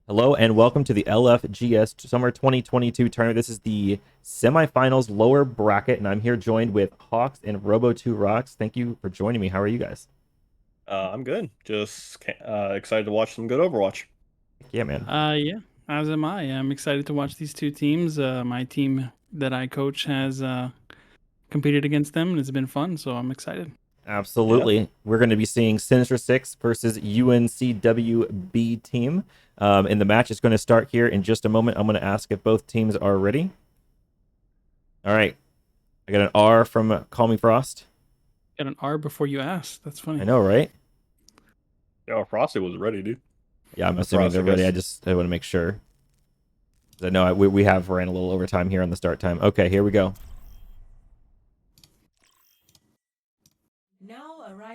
Hello and welcome to the LFGS Summer 2022 tournament. This is the semifinals lower bracket, and I'm here joined with Hawks and Robo2Rocks. Thank you for joining me. How are you guys? I'm good. Just excited to watch some good Overwatch. Yeah, man. Yeah, as am I. I'm excited to watch these two teams. My team that I coach has competed against them, and it's been fun, so I'm excited. Absolutely. Yeah. We're going to be seeing Sinister 6 versus UNCW B team. And the match is going to start here in just a moment. I'm going to ask if both teams are ready. All right. I got an R from Call Me Frost. Got an R before you asked. That's funny. I know, right? Yeah, Frosty was ready, dude. Yeah, I'm assuming they're ready. I want to make sure. I know we have ran a little overtime here on the start time. Okay, here we go.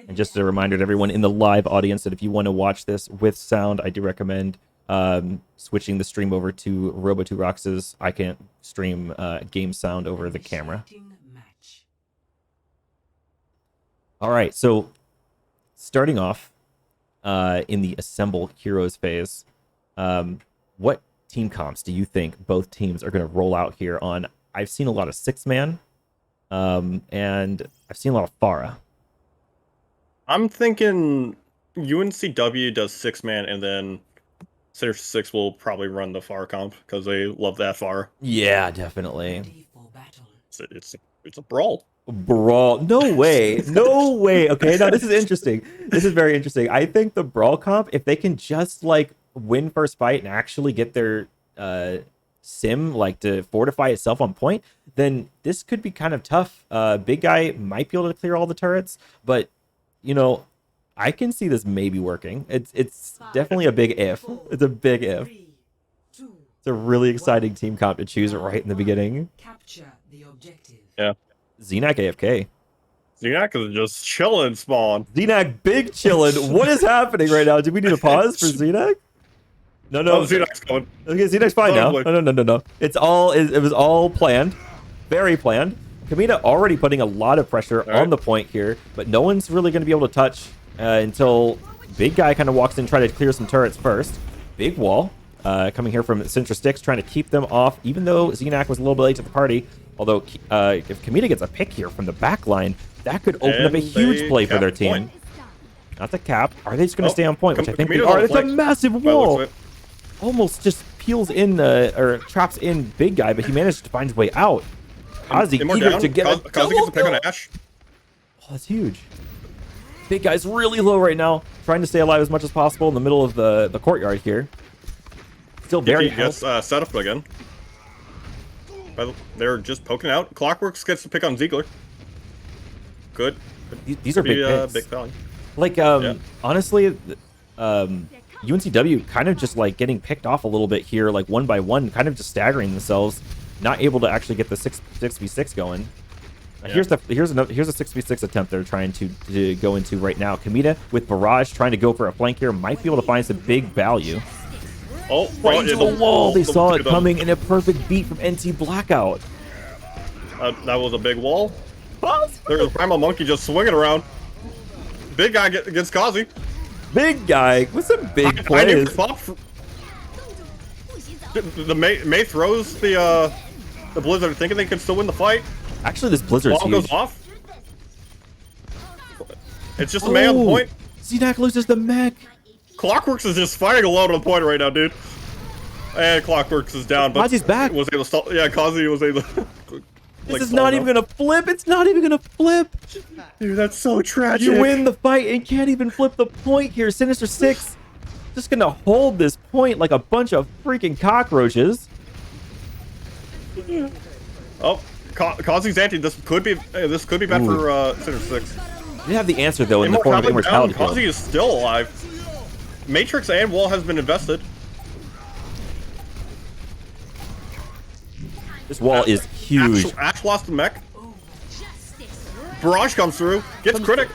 And just a reminder to everyone in the live audience that if you want to watch this with sound, I do recommend switching the stream over to Robo2Rocks'. I can't stream game sound over the camera. All right, so starting off in the Assemble Heroes phase, what team comps do you think both teams are going to roll out here on? I've seen a lot of 6-man, and I've seen a lot of Pharah. I'm thinking UNCW does 6-man, and then Sinister 6 will probably run the Pharah comp because they love that Pharah. Yeah, definitely. It's a brawl. Brawl? No way. No way. Okay, now this is interesting. This is very interesting. I think the brawl comp, if they can just like win first fight and actually get their sim like to fortify itself on point, then this could be kind of tough. Big guy might be able to clear all the turrets, but you know, I can see this maybe working. It's definitely a big if. It's a big if. It's a really exciting team comp to choose right in the beginning. Capture the objective. Yeah. Xenak AFK. Xenak is just chilling spawn. Xenak big chilling. What is happening right now? Do we need to pause for Xenak? No. Oh, Xenak's going. Okay, Xenak's fine now. No. It was all planned. Very planned. Kamina already putting a lot of pressure on the point here, but no one's really going to be able to touch until Big Guy kind of walks in, trying to clear some turrets first. Big wall coming here from Sinister Six, trying to keep them off, even though Xenak was a little bit late to the party. Although if Kamina gets a pick here from the back line, that could open up a huge play for their team. Not the cap. Are they just going to stay on point? Which I think they are. It's a massive wall. Almost just peels in or traps in Big Guy, but he managed to find his way out. Kazi eager to get a Kazi gets a pick on Ash. Oh, that's huge. Big Guy's really low right now, trying to stay alive as much as possible in the middle of the courtyard here. Still very gets set up again. They're just poking out. Clockworks gets the pick on Ziegler. Good. These are big picks. Big value. Like honestly, UNCW kind of just like getting picked off a little bit here, like one by one, kind of just staggering themselves, not able to actually get the 6v6 going. Here's a 6v6 attempt they're trying to go into right now. Kamita with Barrage trying to go for a flank here, might be able to find some big value. Oh, right into the wall. They saw it coming in a perfect beat from NT Blackout. That was a big wall. There's a Primal Monkey just swinging around. Big Guy gets Kazi. Big Guy with some big plays. The May throws the Blizzard, thinking they can still win the fight. Actually, this Blizzard's huge. Goes off. It's just a May on the point. Xenak loses the mech. Clockworks is just fighting alone on the point right now, dude. And Clockworks is down, but Kazi's back. Was able to stall. Yeah, Kazi was able to. This is not even gonna flip. It's not even gonna flip. Dude, that's so tragic. You win the fight and can't even flip the point here. Sinister Six just gonna hold this point like a bunch of freaking cockroaches. Oh, Kazi's anti. This could be bad for Sinister Six. You have the answer though in the form of Immortality. Kazi is still alive. Matrix and Wall has been invested. This wall is huge. Ash lost the mech. Barrage comes through, gets Critic.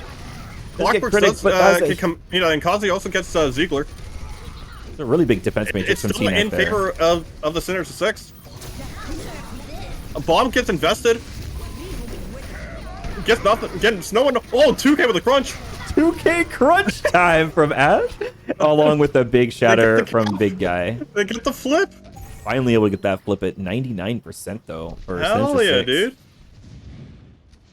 Clockwork does, and Kazi also gets Ziegler. It's a really big defense matrix from It's still in favor of the Sinister Six. A bomb gets invested. Gets nothing. Gets no one. Oh, 2K with a crunch. 2K crunch time from Ash, along with the big shatter from Big Guy. They get the flip. Finally able to get that flip at 99% though. For Hell Sinister yeah, 6. dude.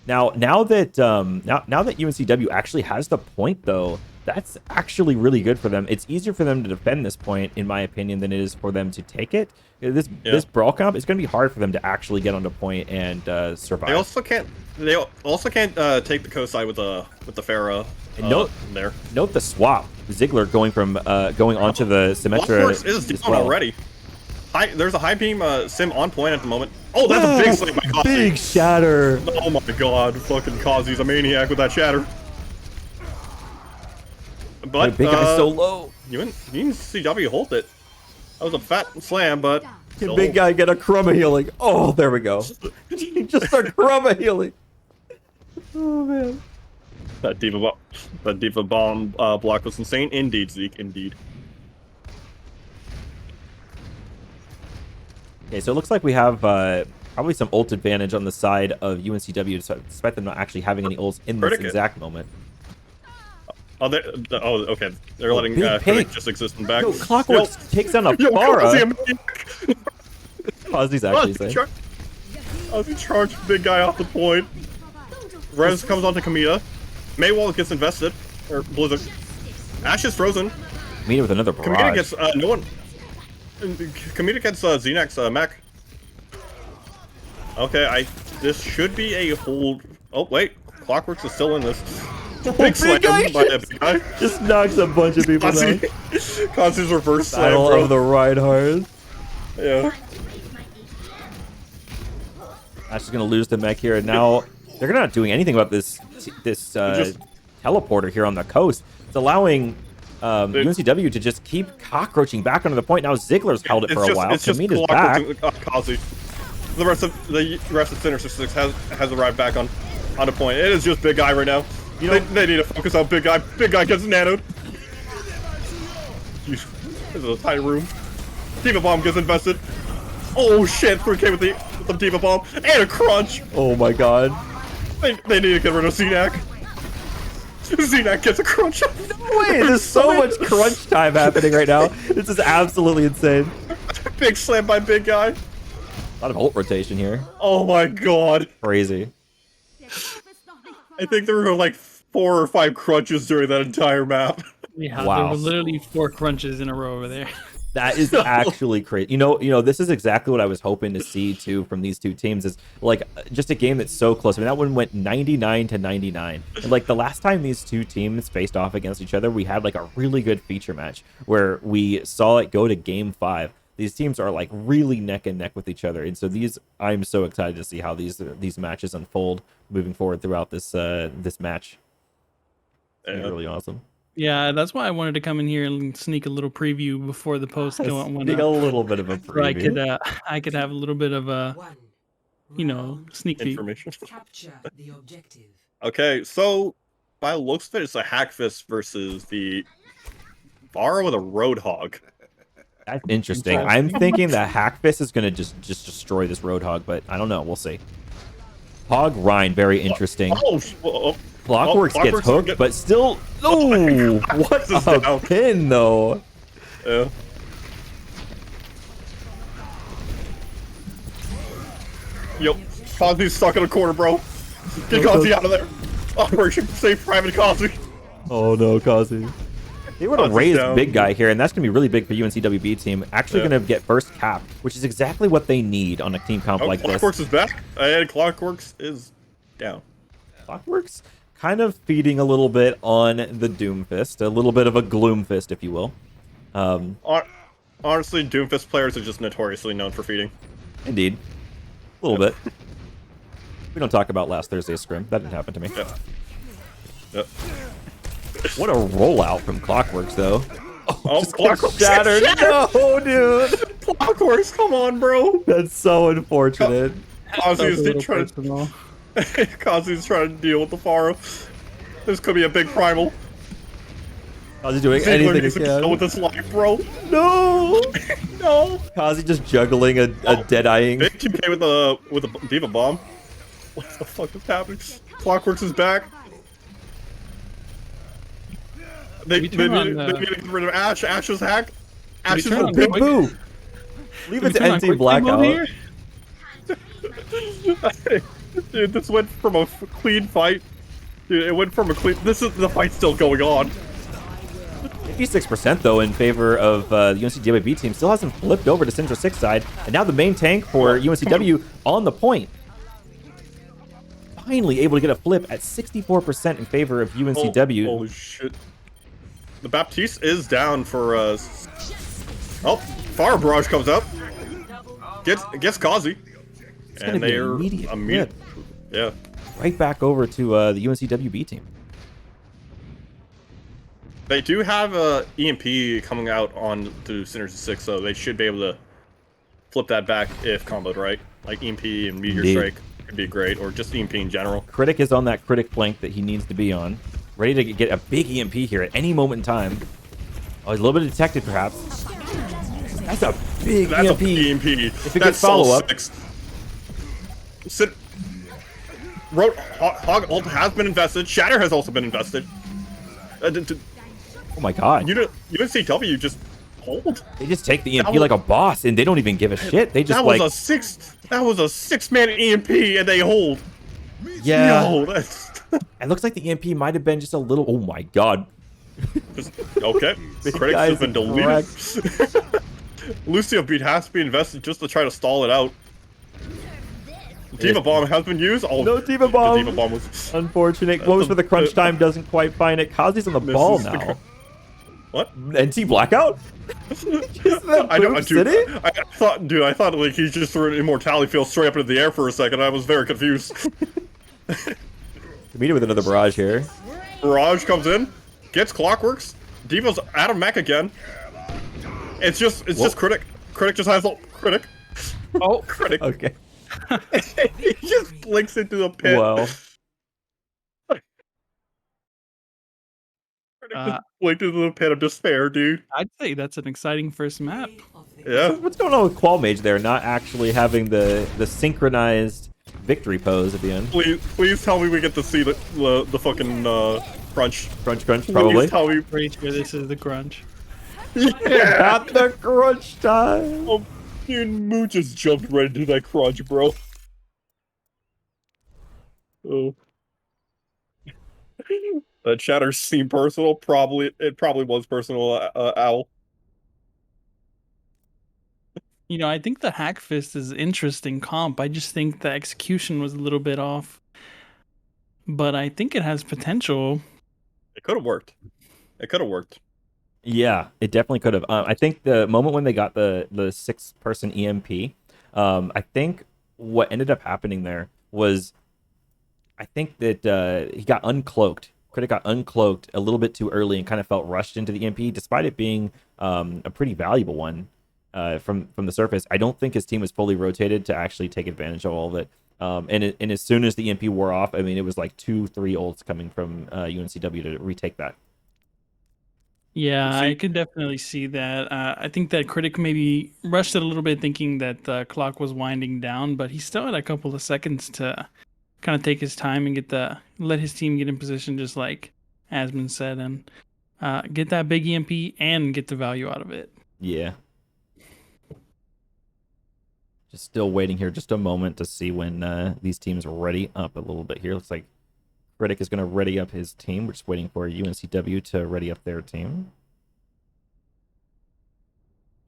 Now that UNCW actually has the point though, that's actually really good for them. It's easier for them to defend this point, in my opinion, than it is for them to take it. This brawl comp, it's going to be hard for them to actually get onto point and survive. They also can't. They also can't take the co-side with the Pharah. Note the swap. Ziggler going onto the Symmetra Lockworks is down already. There's a high beam sim on point at the moment. Oh, that's a big slam by Kazi. Big shatter. Oh my god, fucking Kazi's a maniac with that shatter. But big guy's so low. UNCW hold it. That was a fat slam, but can big guy get a crumb of healing? Oh, there we go. Just a crumb of healing. Oh man. That diva bomb block was insane. Indeed, Zeke. Indeed. Okay, so it looks like we have probably some ult advantage on the side of UNCW, despite them not actually having any ults in this exact moment. Oh, okay. They're letting Pink just exist in the back. Yo, Clockworks takes down a Pharah. Kazi's actually saying. Kazi charged big guy off the point. Rez comes onto Kamita. Maywall gets invested. Or Blizzard. Ash is frozen. Kamita with another barrage. Kamita gets no one. Kamita gets Xenax mech. Okay, this should be a hold. Oh wait, Clockworks is still in this. Big slam by that big guy. Just knocks a bunch of people down. Kazi's reverse slam, Battle bro. of the Reinhardt. Yeah. Ash is gonna lose the mech here, and now they're not doing anything about this teleporter here on the coast. It's allowing UNCW to just keep cockroaching back onto the point. Now Ziggler's held it for a while. Kamita's back. Kazi. The rest of Sinister 6 has arrived back on the point. It is just big guy right now. They need to focus on big guy. Big guy gets nanoed. This is a tiny room. Diva bomb gets invested. Oh shit! 3K with the Diva bomb and a crunch. Oh my god. They need to get rid of Xenac. Xenac gets a crunch. No way! There's so much crunch time happening right now. This is absolutely insane. Big slam by big guy. A lot of ult rotation here. Oh my god. Crazy. I think there were like 4 or 5 crunches during that entire map. Yeah, wow. There were literally 4 crunches in a row over there. That is actually crazy. You know, this is exactly what I was hoping to see too from these two teams. Is like just a game that's so close. I mean, that one went 99-99, and like the last time these two teams faced off against each other, we had like a really good feature match where we saw it go to Game 5. These teams are like really neck and neck with each other, and so I'm so excited to see how these matches unfold moving forward throughout this match. It's really awesome. Yeah, that's why I wanted to come in here and sneak a little preview before the post went up. A little bit of a preview. So I could have a little bit of a, sneak peek. Information. Capture the objective. Okay, so by the looks of it, it's a Hackfist versus the Vara with a Roadhog. That's interesting. I'm thinking that Hackfist is going to just destroy this Roadhog, but I don't know. We'll see. Hog Rhine, very interesting. Clockworks gets hooked, but still... Oh, what a pin, though. Yeah. Yep. Kazi's stuck in a corner, bro. Get Kazi out of there. Operation Save Private Kazi. Oh, no, Kazi. They would have raised big guy here, and that's going to be really big for UNCWB team. Actually going to get first cap, which is exactly what they need on a team comp like this. Clockworks is back, and Clockworks is down. Clockworks kind of feeding a little bit on the Doomfist, a little bit of a Gloomfist, if you will. Honestly, Doomfist players are just notoriously known for feeding. Indeed. A little bit. We don't talk about last Thursday's scrim. That didn't happen to me. Yep. What a rollout from Clockworks, though. Oh, Clockworks shattered. No, dude. Clockworks, come on, bro. That's so unfortunate. Kazi's trying to deal with the Pharaoh. This could be a big primal. Kazi doing anything he can. With his life, bro. No. No. Kazi just juggling a dead-eyeing. Big 2K with a Diva bomb. What the fuck is happening? Clockworks is back. They We need turn on to get rid of Ash. Ash's hack. Ash is turn on Big quick- boo. Leave it to Turn on NT quick save mode Blackout. here? Dude, this went from a clean fight. Dude, it went from a clean. The fight's still going on. 56% though in favor of the UNCW team. Still hasn't flipped over to Sinister 6 side. And now the main tank for UNCW on the point. Finally able to get a flip at 64% in favor of UNCW. Holy shit. The Baptiste is down for oh, Fire Barrage comes up. Gets Kazi. It's gonna be an immediate flip. Yeah. Right back over to the UNCW team. They do have a EMP coming out on to Sinister 6, so they should be able to flip that back if comboed right. Like EMP and Meteor Indeed. Strike could be great, or just EMP in general. Critic is on that critic flank that he needs to be on. Ready to get a big EMP here at any moment in time. Oh, he's a little bit detected, perhaps. That's a big That's EMP. a EMP. If it gets follow-up. Hog ult has been invested. Shatter has also been invested. Oh my god. UNCW just hold. They just take the EMP was- like a boss, and they don't even give a shit. They just That was like, a 6-man EMP, and they hold. yeah. Yo, that's It looks like the EMP might have been just a little. Oh my god. okay. Big Critics guys has been deleted. Lucio beat has to be invested just to try to stall it out. Diva Bomb has been used. Oh, No Diva Bomb. The Diva Bomb was Unfortunate. Close for the crunch time. Doesn't quite find it. Kazi's on the ball Misses the now. what? NT Blackout? I know, Boom dude. City? I thought like he just threw an immortality field straight up into the air for a second. I was very confused. Meet it with another barrage here. Barrage comes in, gets Clockworks. Diva's out of mech again. It's just critic. Critic just has a critic. Oh, Critic. Okay. He just blinks into the pit. Well, Critic just blinked into the pit of despair, dude. I'd say that's an exciting first map. Yeah. what's going on with Qual Mage there? Not actually having the synchronized victory pose at the end. Please tell me we get to see the fucking crunch. Crunch, probably. Please tell me. Pretty sure this is the crunch. Yeah. At the crunch time. Oh, dude, Moo just jumped right into that crunch, bro. Oh. That chatter seemed personal. It probably was personal, Owl. You know, I think the Hack Fist is interesting comp. I just think the execution was a little bit off. But I think it has potential. It could have worked. It could have worked. Yeah, it definitely could have. I think the moment when they got the 6-person EMP, I think what ended up happening there was, I think that he got uncloaked. Critic got uncloaked a little bit too early and kind of felt rushed into the EMP, despite it being a pretty valuable one from the surface. I don't think his team was fully rotated to actually take advantage of all of it. And as soon as the EMP wore off, I mean, it was like 2-3 ults coming from UNCW to retake that. Yeah, I could definitely see that. I think that Critic maybe rushed it a little bit thinking that the clock was winding down, but he still had a couple of seconds to kind of take his time and let his team get in position, just like Asmund said, and get that big EMP and get the value out of it. Yeah. Just still waiting here just a moment to see when these teams ready up a little bit here. Looks like Critic is going to ready up his team. We're just waiting for UNCW to ready up their team.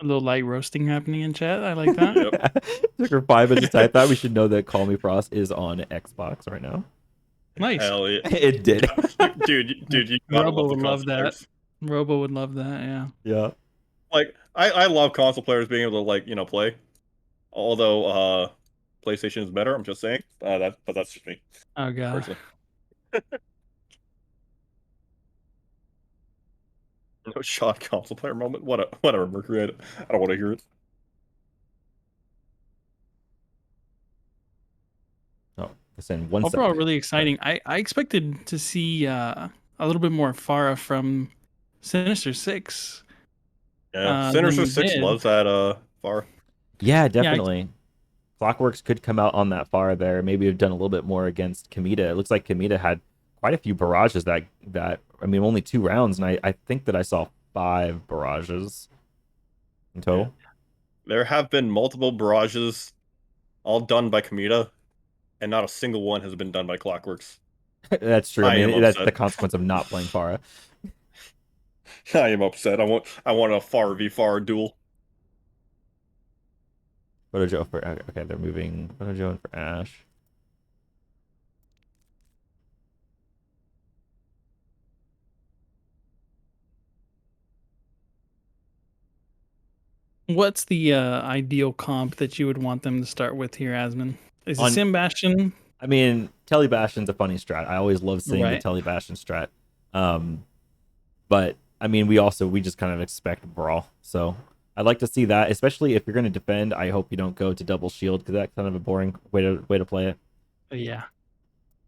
A little light roasting happening in chat. I like that. Yep. Took her 5 minutes to type that. We should know that Call Me Frost is on Xbox right now. Nice. Hell yeah. It did. dude, you gotta Robo love the would love console that. players. Robo would love that, yeah. Yeah. Like, I love console players being able to, like, play. Although, PlayStation is better, I'm just saying. But that's just me, Oh god. personally. No shot console player moment. Whatever, Mercury. I don't want to hear it. Oh, it's in 1 Overall, second. really exciting. I expected to see a little bit more Pharah from Sinister 6. Yeah, Then Sinister we 6 did. loves that far. Yeah, definitely. Clockworks could come out on that far there. Maybe have done a little bit more against Kamita. It looks like Kamita had quite a few barrages that I mean, only 2 rounds, and I think that I saw 5 barrages in total. There have been multiple barrages, all done by Kamita, and not a single one has been done by Clockworks. That's true. I mean, that's the consequence of not playing Pharah. I am upset. I want a Pharah v Pharah duel. Photojo for okay, they're moving Photojo in for Ash. What's the ideal comp that you would want them to start with here, Asmon? Is it Sim Bastion? I mean, Telly Bastion's a funny strat. I always love seeing the Telly Bastion strat. But I mean, we just kind of expect Brawl. So I'd like to see that, especially if you're going to defend. I hope you don't go to double shield because that's kind of a boring way to play it. Yeah.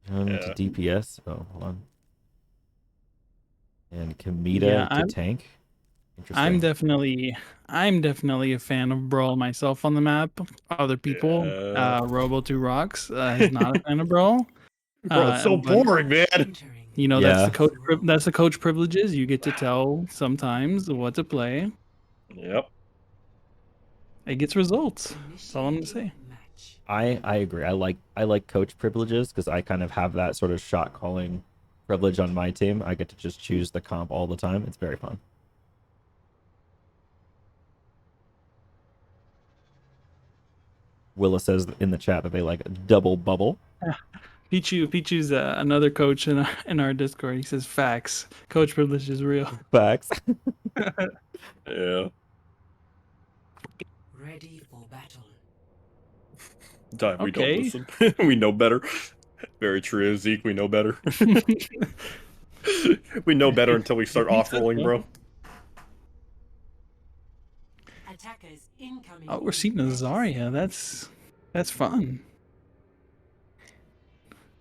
To DPS. Oh, hold on. And Kamita to tank. I'm definitely a fan of Brawl myself on the map. Other people, Robo2Rocks is not a fan of Brawl. Bro, it's so boring, man. You know, that's the coach privileges. You get to tell sometimes what to play. Yep. It gets results. That's all I'm gonna say. I agree. I like coach privileges because I kind of have that sort of shot calling privilege on my team. I get to just choose the comp all the time. It's very fun. Willa says in the chat that they like a double bubble. Pichu's another coach in our Discord. He says facts. Coach privilege is real. Facts. Yeah. Ready for battle. Dive, we don't listen. We know better. Very true, Zeke. We know better. We know better until we start off-rolling, bro. Attackers incoming. Oh, we're seeing a Zarya. That's fun.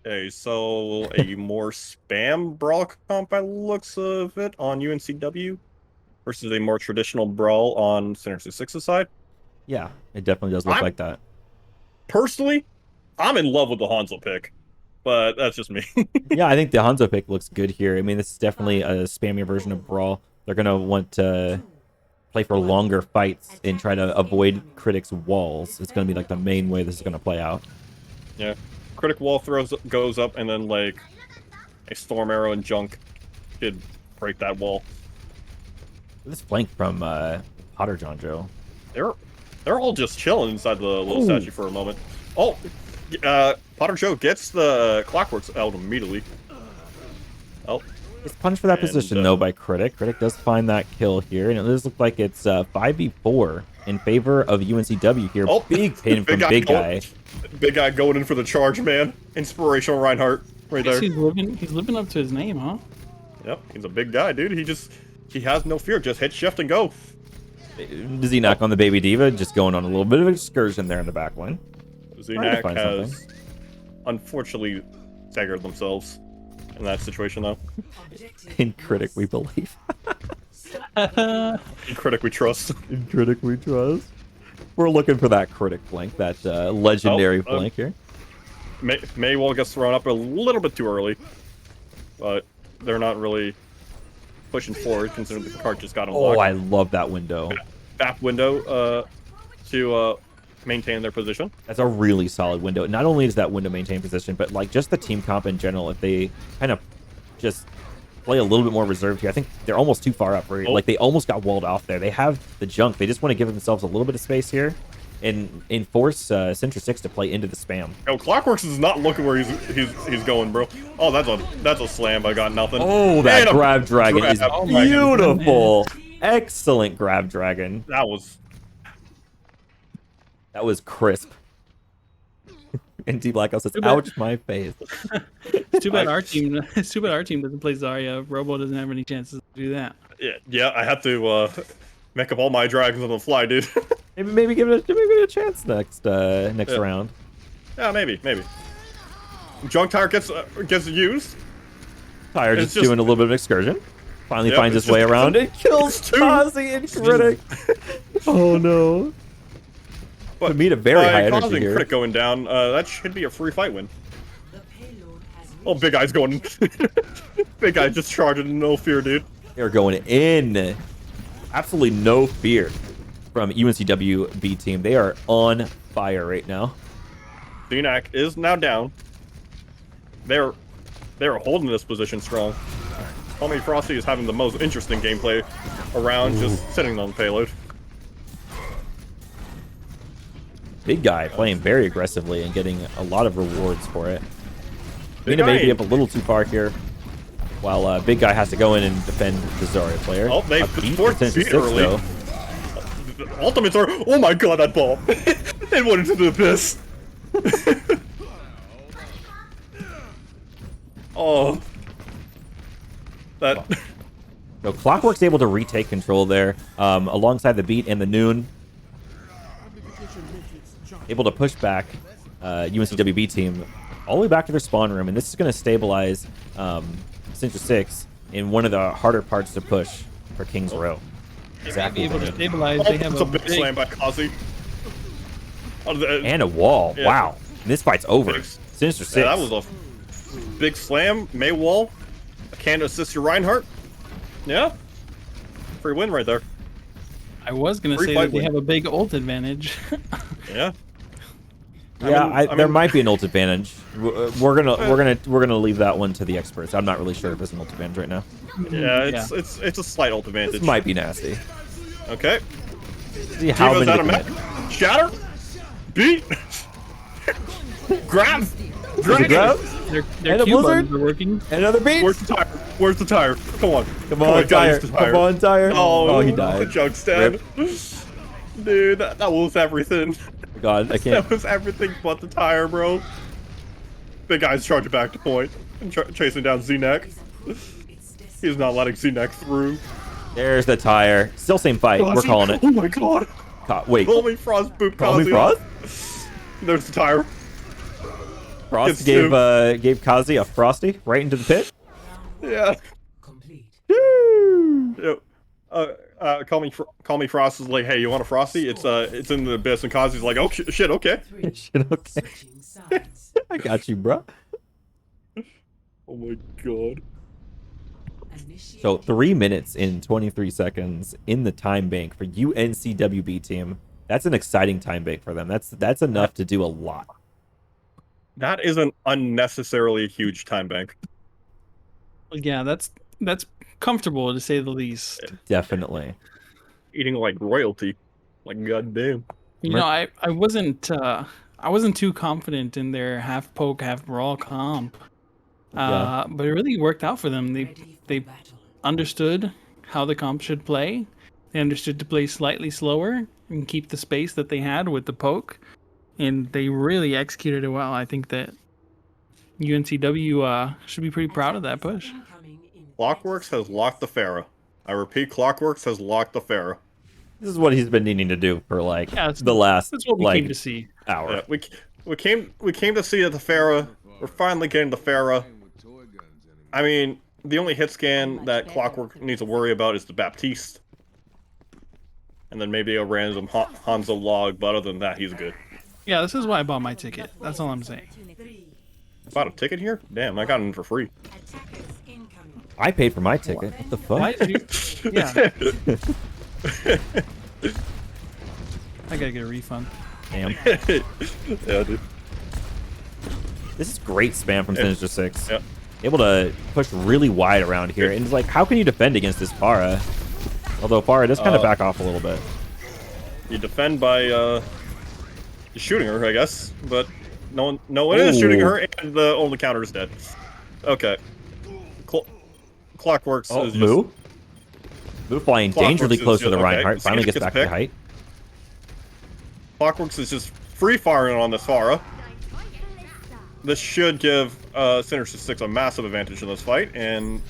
Okay, so a more spam brawl comp by the looks of it on UNCW versus a more traditional brawl on Sinister 6's side. Yeah, it definitely does look like that. Personally, I'm in love with the Hanzo pick, but that's just me. Yeah, I think the Hanzo pick looks good here. I mean, this is definitely a spammier version of brawl. They're going to want to play for longer fights and try to avoid Critic's walls. It's going to be like the main way this is going to play out. Yeah. Critic wall goes up, and then like a Storm Arrow and Junk could break that wall. This flank from Potter John Joe. They're all just chilling inside the little statue for a moment. Oh, Potter Joe gets the Clockworks out immediately. Oh. It's punished for that position, though, by Critic. Critic does find that kill here, and it does look like it's 5v4 in favor of UNCW here. Oh, big pin from Big Guy. Big Guy going in for the charge, man. Inspirational Reinhardt right there. He's living up to his name, huh? Yep, he's a big guy, dude. He has no fear. Just hit shift and go. Does he knock on the Baby Diva? Just going on a little bit of an excursion there in the back line. Znak has unfortunately staggered themselves in that situation, though. In Critic, we believe. In Critic, we trust. In Critic, we trust. We're looking for that Critic flank, that legendary flank here. Maywall gets thrown up a little bit too early, but they're not really pushing forward considering the card just got unlocked. Oh, I love that window. Back window to maintain their position. That's a really solid window. Not only does that window maintain position, but like just the team comp in general, if they kind of just play a little bit more reserved here, I think they're almost too far up. Like they almost got walled off there. They have the junk. They just want to give themselves a little bit of space here and force Sinister 6 to play into the spam. Yo, Clockworks is not looking where he's going, bro. Oh, that's a slam. I got nothing. Oh, that grab dragon is beautiful. Excellent grab dragon. That was crisp. And D Blackout says, "Ouch, my face." It's too bad our team. It's too bad our team doesn't play Zarya. Robo doesn't have any chances to do that. Yeah. I have to make up all my dragons on the fly, dude. maybe give it a chance next round. Yeah, maybe. Junk Tire gets used. Tire just doing a little bit of excursion. Finally finds his way around and kills Kazi and Critic. Oh no. But Kamita very high energy causing here. Critic going down, that should be a free fight win. The payload has Oh, Big Eye's going. Big Eye just charging, no fear, dude. They're going in. Absolutely no fear from UNCW B team. They are on fire right now. Zenak is now down. They're holding this position strong. Homie Frosty is having the most interesting gameplay around, just sitting on the payload. Big Guy playing very aggressively and getting a lot of rewards for it. Big Mina may Guy- be up a little too far here, while Big Guy has to go in and defend the Zarya player. Oh, they A beat forced for 10 to beat 6, early. though. Ultimates are. Oh my god, that ball! It went into the abyss. Oh, that. So Clockwork's able to retake control there, alongside the beat and the noon. Able to push back UNCWB team all the way back to their spawn room, and this is going to stabilize Sinister 6 in one of the harder parts to push for King's Row. Exactly. Able to what it- stabilize. Oh, They have it's a big slam by Kazi. Oh, And a wall. Yeah. Wow. And this fight's over. Big- Sinister 6. Yeah, that was a big slam. May wall. Can assist your Reinhardt. Yeah. Free win right there. I was gonna Free say fight that they win. have a big ult advantage. Yeah. Yeah, there mean- might be an ult advantage. We're gonna leave that one to the experts. I'm not really sure if there's an ult advantage right now. Yeah, it's a slight ult This advantage. might be nasty. Okay. See how Diva's many out of they mech. commit. Shatter. Beat. Grab. Is it grab? Their And a Q blizzard? buttons are working. Another beat. Where's the tire? Where's the tire? Come on. Come on, gotta Tire. use the tire. Come on, Tire. Oh, he died. Jug stand. Dude, that was everything. God, I can't. That was everything but the tire, bro. Big guy's charging back to point and chasing down Z-Neck. He's not letting Z-Neck through. There's the Tire. Still same fight. We're calling it. Oh my god. Wait. Call me Frost boop Call me Kazi. Frost? There's the tire. Frost Gets gave Kazi a Frosty right into the pit. Yeah. Complete. Woo! Call me Frost is like, hey, you want a Frosty? It's in the abyss, and Kazi's like, oh shit, okay. Shit, okay. Switching sides. I got you, bro. Oh my god. Initiate. So 3 minutes and 23 seconds in the time bank for UNCWB team. That's an exciting time bank for them. That's enough to do a lot. That is an unnecessarily huge time bank. Yeah, that's comfortable to say the least. Definitely. Eating like royalty. Like goddamn. You know, I wasn't too confident in their half poke, half brawl comp. Yeah. But it really worked out for them. Ready for They battle. understood how the comp should play. They understood to play slightly slower and keep the space that they had with the poke. And they really executed it well. I think that UNCW should be pretty proud of that push. Incoming in Clockworks has locked the Pharah. I repeat, Clockworks has locked the Pharah. This is what he's been needing to do for like Yeah, the last That's what we like came to see. hour. Yeah, we came to see that the Pharah. We're finally getting the Pharah. I mean, the only hit scan that Clockwork needs to worry about is the Baptiste. And then maybe a random Hanzo log, but other than that, he's good. Yeah, this is why I bought my ticket. That's all I'm saying. 3. Bought a ticket here? Damn, I got in for free. Attackers incoming. I paid for my ticket. What the fuck? Why did you? Yeah, I gotta get a refund. Damn. Yeah, dude. This is great spam from Sinister 6. Yep. Able to push really wide around here. And it's like, how can you defend against this Pharah? Although Pharah does kind of back off a little bit. You defend by shooting her, I guess, but no one is shooting her, and the only counter is dead. Okay. Clockworks Oh, is just, Moo? Moo flying Clockworks dangerously is close to just- the okay, Reinhardt. Finally Sinister gets back gets to the height. Clockworks is just free firing on this Pharah. This should give Sinister 6 a massive advantage in this fight, and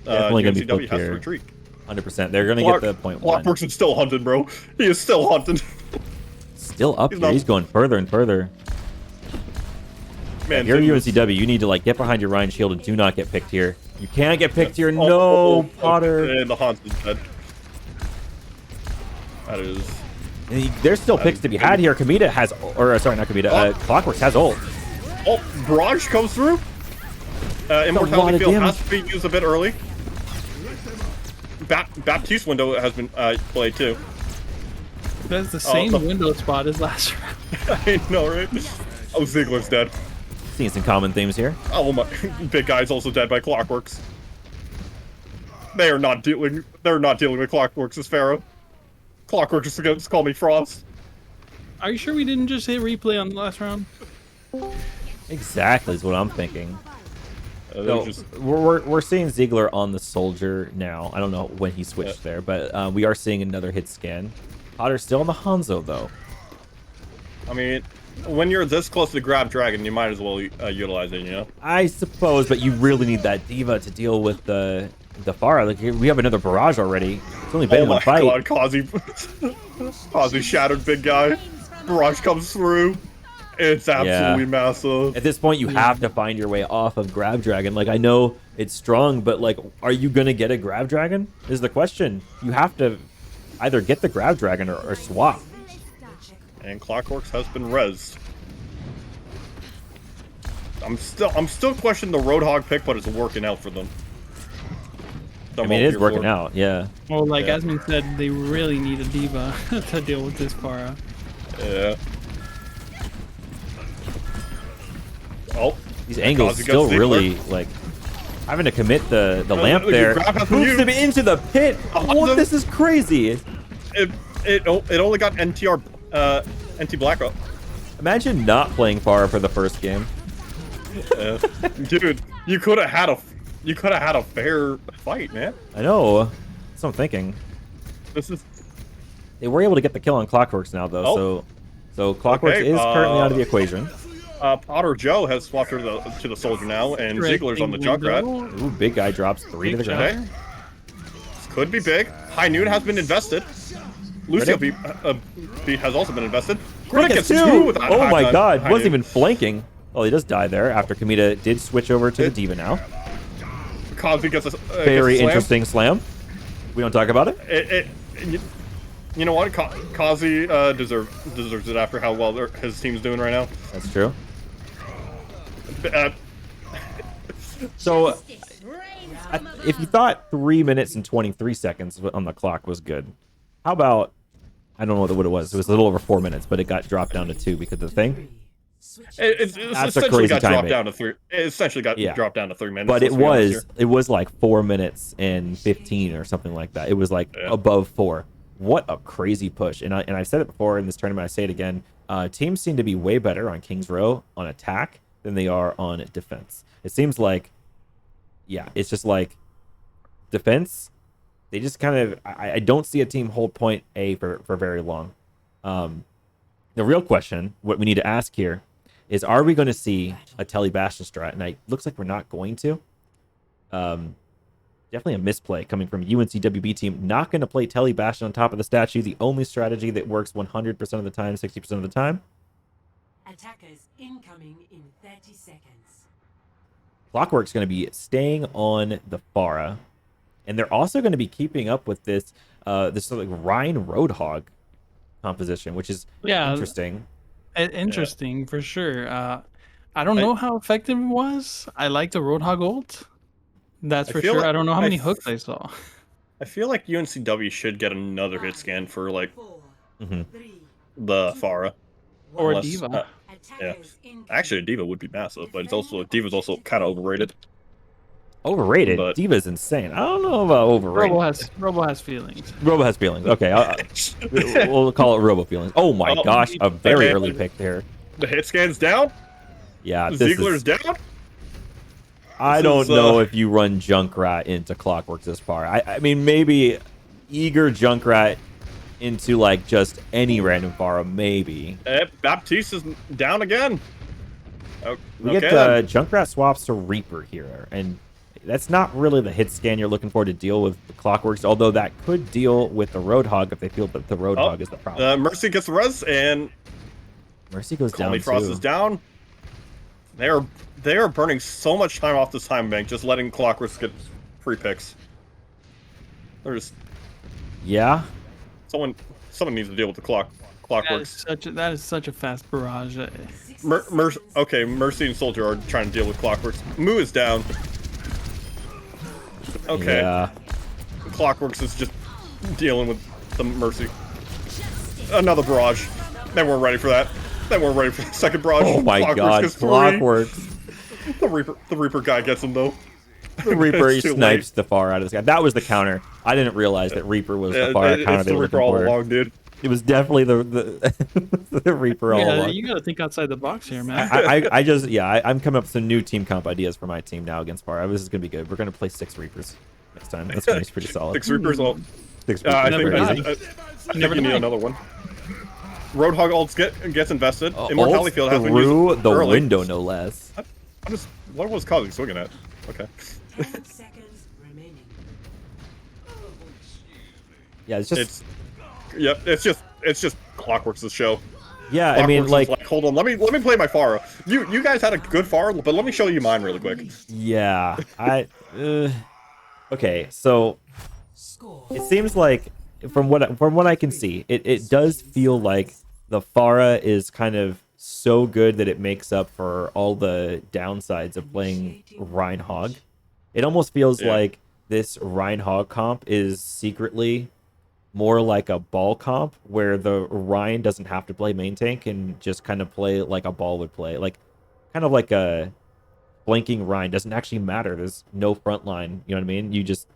Definitely gonna be UNCW flipped has here. to retreat. 100%. They're going to get the point one. Clockworks is still hunting, bro. He is still hunting. Still up He's here. not- He's going further and further. Man, You're Sinister- UNCW. You need to like get behind your Ryan shield and do not get picked here. You can't get picked here. No, Potter. And the Hans is dead. That is. And there's still picks to be had here. Kamita has, or sorry, not Kamita. Clockworks has ult. Oh, Barrage comes through. lot Immortality of Field damage. has to be used a bit early. Baptiste window has been played too. That's the same the- window spot as last round. I know, right? Oh, Ziggler's dead. Seeing some common themes here. Oh my, big guy's also dead by Clockworks. They are not dealing. They're not dealing with Clockworks as Pharaoh. Clockworks is going to call me Frost. Are you sure we didn't just hit replay on the last round? Exactly is what I'm thinking. They're So just- we're seeing Ziegler on the soldier now. I don't know when he switched there, but we are seeing another hit scan. Potter's still on the Hanzo though. I mean, when you're this close to Grab Dragon, you might as well utilize it, you know? I suppose, but you really need that diva to deal with the Pharah. Like we have another barrage already. It's only been Oh one my fight. god, Kazi shattered big guy. Barrage comes through. It's absolutely massive. At this point, you have to find your way off of Grab Dragon. Like, I know it's strong, but, like, are you going to get a Grab Dragon? Is the question. You have to either get the Grab Dragon or swap. And Clockworks has been rezzed. I'm still questioning the Roadhog pick, but it's working out for them. I mean, it is working out, yeah. Well, like Yeah. Asmin said, they really need a diva to deal with this Pharah. Yeah. Oh, These angles Kazi still got Ziggler. really, like, having to commit the lamp you there. grab after Moves you. him into the pit. What? Awesome. This is crazy. it only got NT Black up. Imagine not playing Pharah for the first game. Dude, you could have had a fair fight, man. I know. That's what I'm thinking. This is They were able to get the kill on Clockworks now, though. Oh. So Clockworks Okay, is currently out of the equation. Potter Joe has swapped her to the soldier now, and Ziggler's on the Junkrat. Ooh, big guy drops 3 to the ground. Okay. This could be big. High Noon has been invested. Lucio B has also been invested. Critic gets 2 with that Oh high my time. god, High wasn't Noon. even flanking. Oh, he does die there after Kamita did switch over to the Diva now. Cosby gets a Very slam. interesting slam. We don't talk about it. You know what? Kazi deserves it after how well his team's doing right now. That's true. Uh, So, if you thought 3 minutes and 23 seconds on the clock was good, how about, I don't know what it was. It was a little over 4 minutes, but it got dropped down to 2 because of the thing. It's That's a essentially crazy got timing. dropped down to 3. It essentially got dropped down to 3 minutes. But let's be honest here. it was like 4 minutes and 15 or something like that. It was like above 4. What a crazy push. And I've said it before in this tournament, I say it again. Teams seem to be way better on King's Row on attack than they are on defense. It seems like, it's just like defense. They just kind of, I don't see a team hold point A for very long. The real question, what we need to ask here, is are we going to see a Telly Bastion strat? And it looks like we're not going to. Definitely a misplay coming from UNCWB team. Not going to play Telly Bastion on top of the statue. The only strategy that works 100% of the time, 60% of the time. Attackers incoming in 30 seconds. Clockwork's going to be staying on the Pharah. And they're also going to be keeping up with this sort of like Rhine Roadhog composition, which is interesting. Interesting for sure. I don't know how effective it was. I like the Roadhog ult. That's for feel sure. like- I don't know how many hooks I saw. I feel like UNCW should get another hit scan for like 4, Mhm. 3, the Pharah. Or a Unless- diva. attackers incoming. Actually, a Diva would be massive, but Diva's also kind of overrated. Overrated. But- Diva's insane. I don't know about overrated. Robo has feelings. Robo has feelings. Okay, we'll call it Robo feelings. Oh my Oh, gosh, a very okay. early pick there. The hit scan's down. Yeah, this Ziegler's is, down. I This don't is, know if you run Junkrat into Clockworks this far. I mean, maybe eager Junkrat into like just any random Pharah, maybe. Baptiste is down again. We get then. Junkrat swaps to Reaper here, and that's not really the hit scan you're looking for to deal with the Clockworks, although that could deal with the Roadhog if they feel that the Roadhog is the problem. Mercy gets the res, and Mercy goes down Tommy Frost too. is down. They are burning so much time off this time bank, just letting Clockworks get free picks. They're just Yeah. Someone needs to deal with the That is clockworks. that is such a fast barrage. Okay, Mercy and Soldier are trying to deal with clockworks. Moo is down. Okay. Yeah. Clockworks is just dealing with the Mercy. Another barrage. They weren't ready for that. They weren't ready for the second barrage. Oh my God, gets 3. Clockworks. The Reaper guy gets him though. The Reaper It's too snipes the far out of this guy. That was the counter. I didn't realize that Reaper was the far counter It's they the were Reaper looking all for. along, dude. It was definitely the the Reaper all Yeah, along. you gotta think outside the box here, man. I'm coming up with some new team comp ideas for my team now against Far. This is gonna be good. We're gonna play 6 Reapers next time. That's gonna be pretty solid. 6 Reapers. Well, 6 I Reapers. think, Never I, die. I, I think Never you need die. another one. Roadhog ults gets invested. Immortality Ults field has been through used the early. window, no less. What was causing swinging at? Okay. 10 seconds remaining. Yeah, it's just Yep. It's just Clockworks' show. yeah. I mean, Clockworks is like hold on. Let me play my Pharah. You guys had a good Pharah, but let me show you mine really quick. yeah. Okay, so Score. it seems like from what I can see, it does feel like the Pharah is kind of so good that it makes up for all the downsides of playing Reinhog. It almost feels Yeah. like this Reinhog comp is secretly more like a ball comp where the Ryan doesn't have to play main tank and just kind of play like a ball would play. Like kind of like a blanking Ryan doesn't actually matter. There's no front line, you know what I mean? You just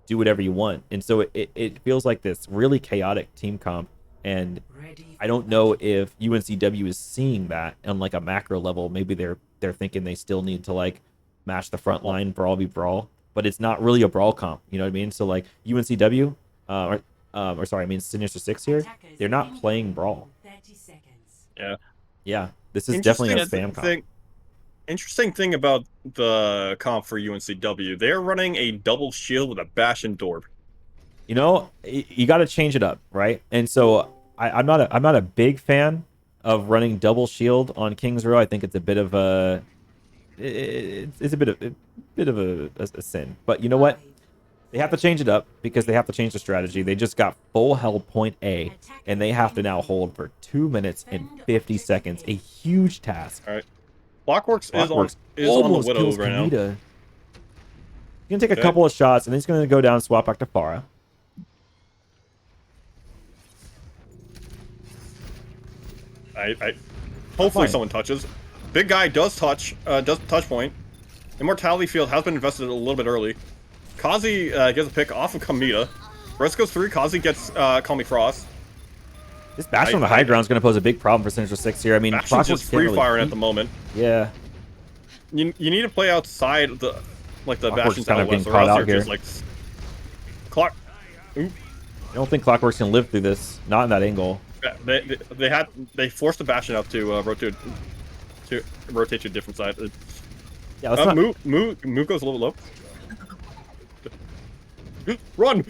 do whatever you want. And so it feels like this really chaotic team comp. And Ready. I don't know if UNCW is seeing that on like a macro level. Maybe they're thinking they still need to like match the front line brawl v brawl, but it's not really a brawl comp. You know what I mean? So like UNCW, or sorry, I mean Sinister 6 here. They're not playing brawl. 30 seconds. Yeah. Yeah, this is definitely a spam comp. Interesting thing about the comp for UNCW, they're running a double shield with a bash and Dorb. You know, you got to change it up, right? And so I'm not a big fan of running double shield on King's Row. I think it's a bit of a it's a bit of a sin. But you know what? They have to change it up because they have to change the strategy. They just got full held point A, and they have to now hold for 2 minutes and 50 seconds. A huge task. All right. Clockworks is on the almost Widow kills right now. Kamita. He's gonna take a Okay. couple of shots, and then he's gonna go down and swap back to Pharah. Hopefully Fine. someone touches. Big guy does touch point. Immortality field has been invested a little bit early. Kazi gets a pick off of Kamita. Rest goes 3. Kazi gets Call Me Frost. This Bastion on the high ground is going to pose a big problem for Sinister 6 here. I mean, Bastion's Clockwork's just can't free really firing at beat- the moment. Yeah. You need to play outside the Clockwork's Bastion's kind out of west, being or caught else out you're here. just like Clock. Ooh. I don't think Clockwork's can live through this. Not in that angle. They forced the Bastion out to rotate to a different side. Yeah, let's not. Move goes a little low. Run,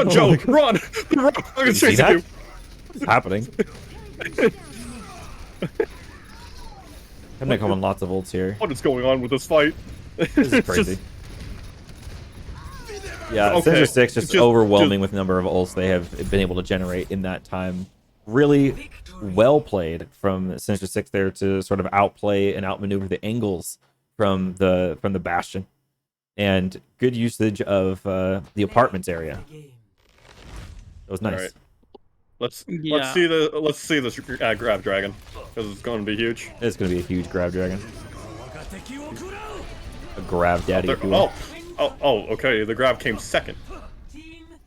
Joe, run! Run! I'm gonna See chase that? you. What's happening? I'm gonna come on lots of ults here. What is going on with this fight? This is crazy. Yeah, Okay, Sinister 6 just just- overwhelming with number of ults they have been able to generate in that time. Really well played from Sinister 6 there to sort of outplay and outmaneuver the angles from the Bastion. And good usage of the apartments area. It was nice. Alright. Let's Yeah. see this grab dragon, because it's going to be huge. It's going to be a huge grab dragon. A grab daddy. if you will. Okay. The grab came second.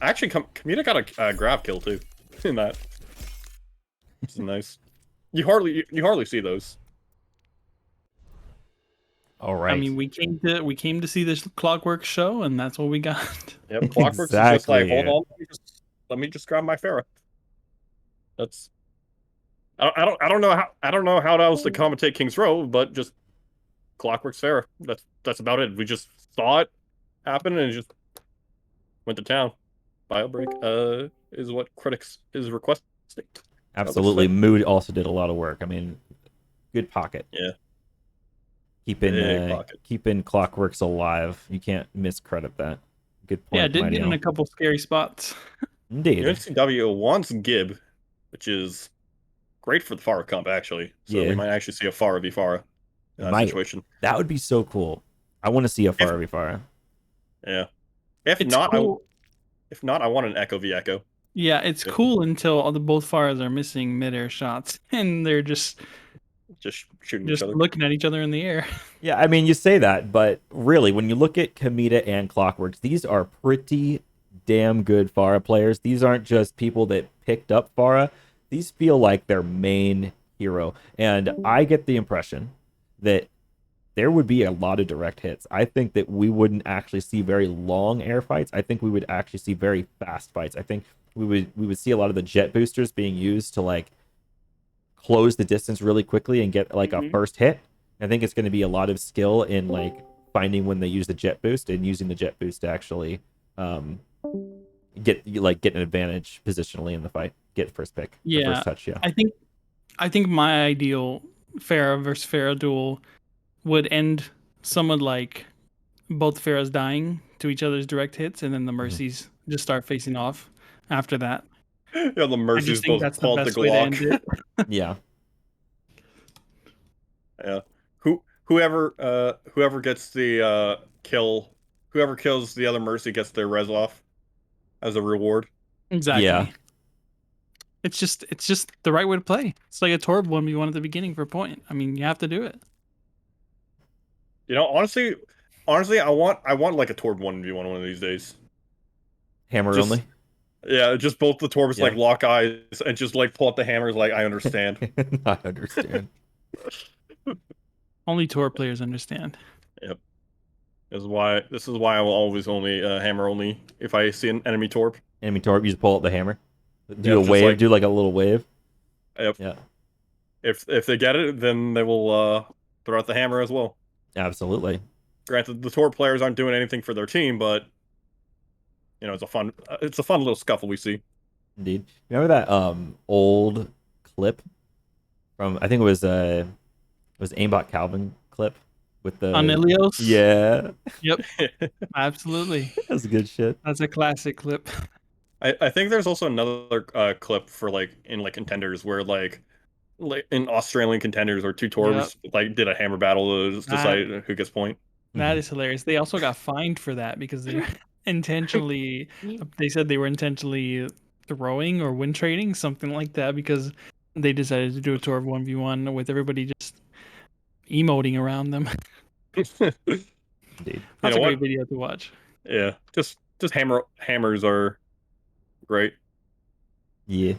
Actually, Kamita got a grab kill too in that. Which is nice. You hardly see those. All right. I mean, we came to see this Clockwork show, and that's what we got. Yep, Clockworks is just like, Exactly. hold on, let me just grab my Pharah. That's I don't know how else to commentate King's Row, but just Clockworks Pharah. That's about it. We just saw it happen and it just went to town. Bio break is what critics is requesting. Absolutely. Mood also did a lot of work. I mean, good pocket. Yeah. Keeping Big pocket. keeping Clockworks alive. You can't miscredit that. Good point. Yeah, did Mighty get in Owl. a couple scary spots. Indeed. UNCW wants Gib, which is great for the Pharah comp, actually. So Yeah. we might actually see a Pharah v Pharah in that Might. situation. That would be so cool. I want to see a Pharah v Pharah. Yeah. If It's not, cool. I want an Echo v Echo. Yeah, it's cool until all the both Faras are missing midair shots and they're just Shooting each other. looking at each other in the air. Yeah, I mean, you say that, but really, when you look at Kamita and Clockworks, these are pretty damn good Pharah players. These aren't just people that picked up Pharah. These feel like their main hero. And I get the impression that there would be a lot of direct hits. I think that we wouldn't actually see very long air fights. I think we would actually see very fast fights. I think we would see a lot of the jet boosters being used to like close the distance really quickly and get like a first hit. I think it's going to be a lot of skill in like finding when they use the jet boost and using the jet boost to actually get an advantage positionally in the fight, get first pick, Yeah, first touch. Yeah, I think my ideal Farah versus Farah duel would end someone like both Farahs dying to each other's direct hits, and then the Mercies just start facing off after that. Yeah, the I Mercy's just think both that's the pull out the best way to end Glock. it. yeah. Yeah. Whoever gets the kill, whoever kills the other Mercy gets their res off as a reward. Exactly. Yeah. It's just the right way to play. It's like a Torb 1v1 at the beginning for a point. I mean, you have to do it. You know, honestly, I want like a Torb 1v1 one of these days. Hammer Just- only. Yeah, just both the Torbs Yeah. like lock eyes and just like pull out the hammers. Like I understand. I understand. Only Torb players understand. This is why I will always only hammer only if I see an enemy Torb. Enemy Torb, you just pull out the hammer. Do Yeah, a just wave, like- do like a little wave. Yep. Yeah, If they get it, then they will throw out the hammer as well. absolutely. Granted, the Torb players aren't doing anything for their team, but you know, it's a fun little scuffle we see. Indeed. Remember that old clip from I think it was Aimbot Calvin clip with the On Ilios? Yeah. Yep. Absolutely. That's good shit. That's a classic clip. I think there's also another clip for like in like contenders where like in Australian contenders or two Torbs like did a hammer battle to decide who gets point. That is hilarious. They also got fined for that because they intentionally, they said they were intentionally throwing or win trading, something like that, because they decided to do a tour of 1v1 with everybody just emoting around them. Indeed. That's a great video to watch. Yeah, just hammers are great. Yeah.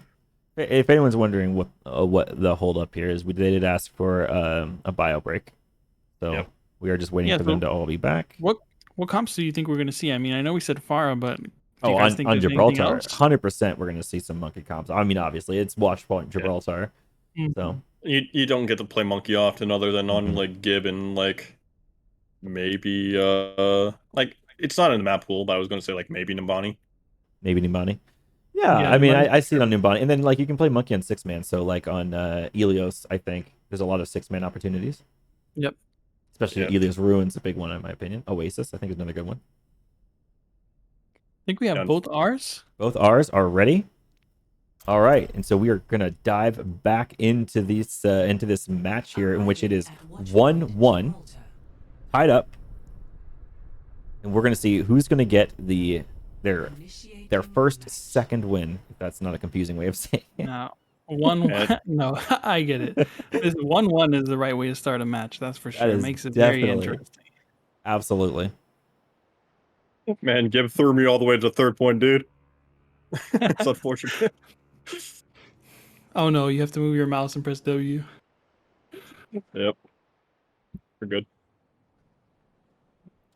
If anyone's wondering what the hold up here is, they did ask for a bio break, so we are just waiting for them to all be back. What comps do you think we're going to see? I mean, I know we said Farah, but do Oh, you guys think on there's anything Gibraltar, else? 100% we're going to see some monkey comps. I mean, obviously, it's watch point Gibraltar, so You don't get to play monkey often other than on like Gib and like maybe like it's not in the map pool, but I was going to say like maybe Nimbani. maybe Nimbani. Yeah, Yeah, I mean, Nimbani- I see it on Nimbani, and then like you can play monkey on 6-man. So like on Ilios, I think there's a lot of 6-man opportunities. Yep. Especially Ilios Ruins, a big one in my opinion. Oasis, I think is another good one. I think we have both ours. Both ours are ready. All right, and so we are gonna dive back into this match here, in which it is 1-1, tied up, and we're gonna see who's gonna get their first second win. If that's not a confusing way of saying it. No. 1-1. No, I get it. This 1-1 is the right way to start a match. That's for sure. It makes it very interesting. Absolutely. Man, Gib threw me all the way to the third point, dude. It's unfortunate. Oh no, you have to move your mouse and press W. Yep. We're good.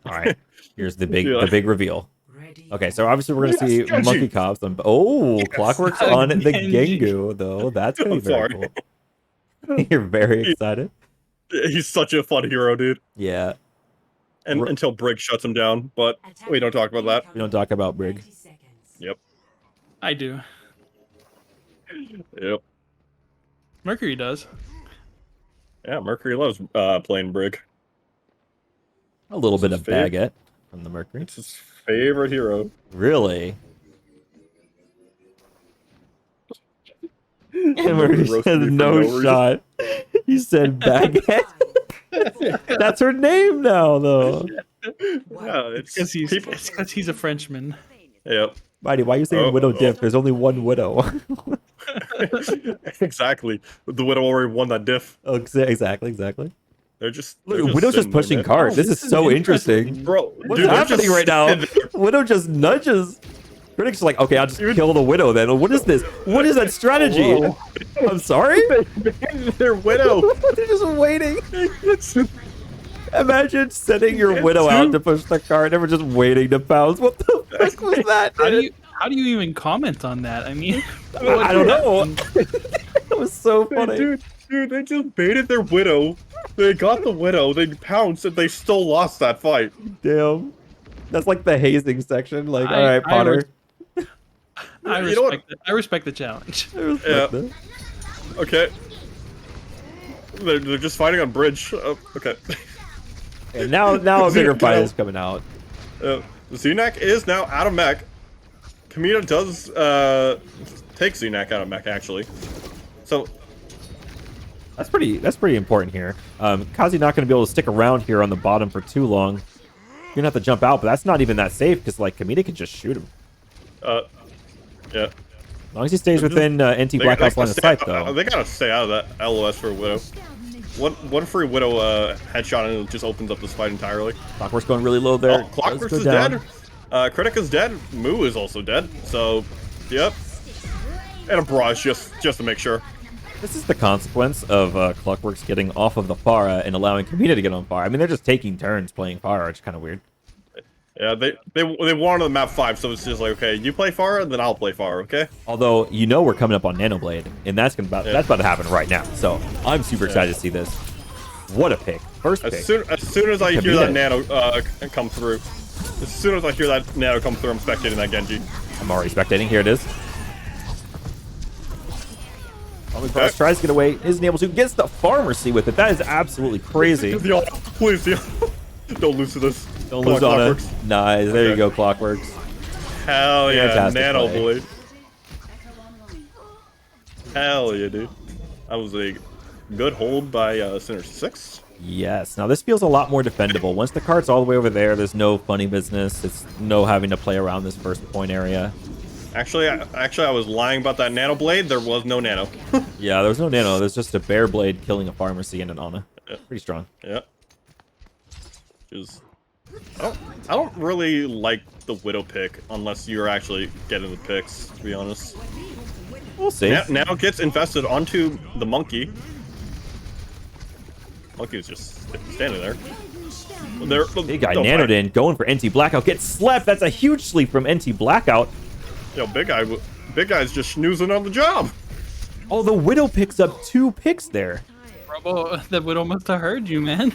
All right. Here's the big reveal. Okay, so obviously we're gonna see Genji. monkey cops. Clockwork's on the Gengu though. That's gonna be very cool. You're very excited. He's such a fun hero, dude. Yeah. And until Brig shuts him down, but we don't talk about that. We don't talk about Brig. Yep. I do. Yep. Mercury does. Yeah, Mercury loves playing Brig. A little bit his of baguette from the Mercury. It's his favorite hero. Really? Emery Roasted said me for no reason. shot. You said baguette. That's her name now, though. Yeah, Because people. he's a Frenchman. Yep. Mighty, why are you saying widow diff? There's only one widow. Exactly. The widow already won that diff. Oh, exactly. They're just. Look, Widow's just sitting there, pushing man. cards. This is so interesting. Bro, What's dude, they're happening just right now? sitting there. Widow just nudges. Critic's like, okay, I'll just kill the widow then. What is this? What is that strategy? Whoa. I'm sorry? They're widow. They're just waiting. Imagine setting your widow out to push the card and we're just waiting to pounce. What the fuck was that? How do you even comment on that? I mean, I don't know. That was so funny. Dude, they just baited their widow. They got the widow. They pounced and they still lost that fight. Damn. That's like the hazing section. Like, I- all right, Potter. I You know what? respect the challenge. I respect Yeah. that. Okay. They're just fighting on bridge. Okay. And now a bigger fight is coming out. Xenac is now out of mech. Kamina does take Xenac out of mech actually. So That's pretty important here. Kazi not going to be able to stick around here on the bottom for too long. You're gonna have to jump out, but that's not even that safe because like Kamina can just shoot him. yeah. As long as he stays within NT Blackout's line of sight, though. They gotta stay out of that LOS for Widow. One free Widow headshot and it just opens up this fight entirely. Clockwork's going really low there. Oh, Clockworks Does is go down. dead. Critic is dead. Moo is also dead. So, yep. And a barrage just to make sure. This is the consequence of Clockworks getting off of the Pharah and allowing Kamina to get on Pharah. I mean, they're just taking turns playing Pharah. It's kind of weird. Yeah, they wanted the map 5, so it's just like, okay, you play Pharah, then I'll play Pharah, okay? Although you know we're coming up on Nanoblade, and that's about to happen right now. So I'm super excited to see this. What a pick! First pick. As soon as I hear Kamina. that nano come through, as soon as I hear that nano come through, I'm spectating that Genji. I'm already spectating. Here it is. Omnipros tries to get away, isn't able to. Gets the pharmacy with it. That is absolutely crazy. Please, don't lose to this. Don't Come lose on, on it. Clockworks. Nice. There you Okay. go, Clockworks. Hell yeah, Fantastic nano play. blade. Hell yeah, dude. That was a good hold by Sinister 6. Yes. Now this feels a lot more defendable. Once the cart's all the way over there, there's no funny business. It's no having to play around this first point area. Actually, I was lying about that nano blade. There was no nano. Yeah, there was no nano. There's just a bear blade killing a pharmacy and an Ana. Pretty strong. Yeah. I don't really like the Widow pick unless you're actually getting the picks, to be honest. We'll see. Now gets invested onto the monkey. Monkey is just standing there. Big guy nanoed in, going for NT Blackout. Gets slept. That's a huge sleep from NT Blackout. Yo, big guy's just snoozing on the job. Oh, the Widow picks up 2 picks there. Robo, the Widow must have heard you, man.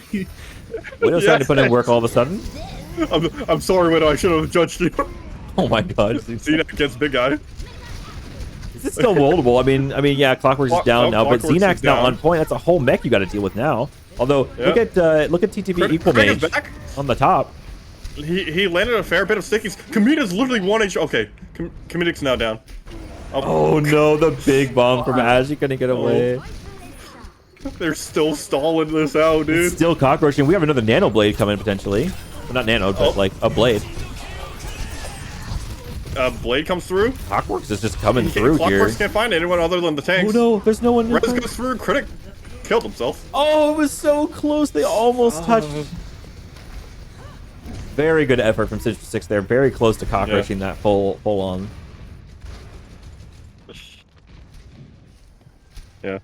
Widow's starting to put in work all of a sudden. I'm sorry, Widow. I should have judged you. Oh my god. See that gets big guy. Is it still moldable? I mean, yeah, Clockworks is down now, but Clockworks Xenac's is now down. on point. That's a whole mech you got to deal with now. Although, look at TTV Equal Critic is Mage back. on the top. He landed a fair bit of stickies. Kamina's literally 1 inch. Okay, Kamita's now down. Oh no, the big bomb from Ash. He couldn't get away. They're still stalling this out, dude. It's still cockroaching. We have another nano blade coming potentially. Well, not nano, but like a blade. Blade comes through. Clockworks is just coming through here. Clockworks can't find anyone other than the Oh tanks. no, there's no one. Rez goes through. Critic killed himself. Oh, it was so close. They almost touched. Very good effort from Sinister 6 there. Very close to cockroaching that full on. Yeah.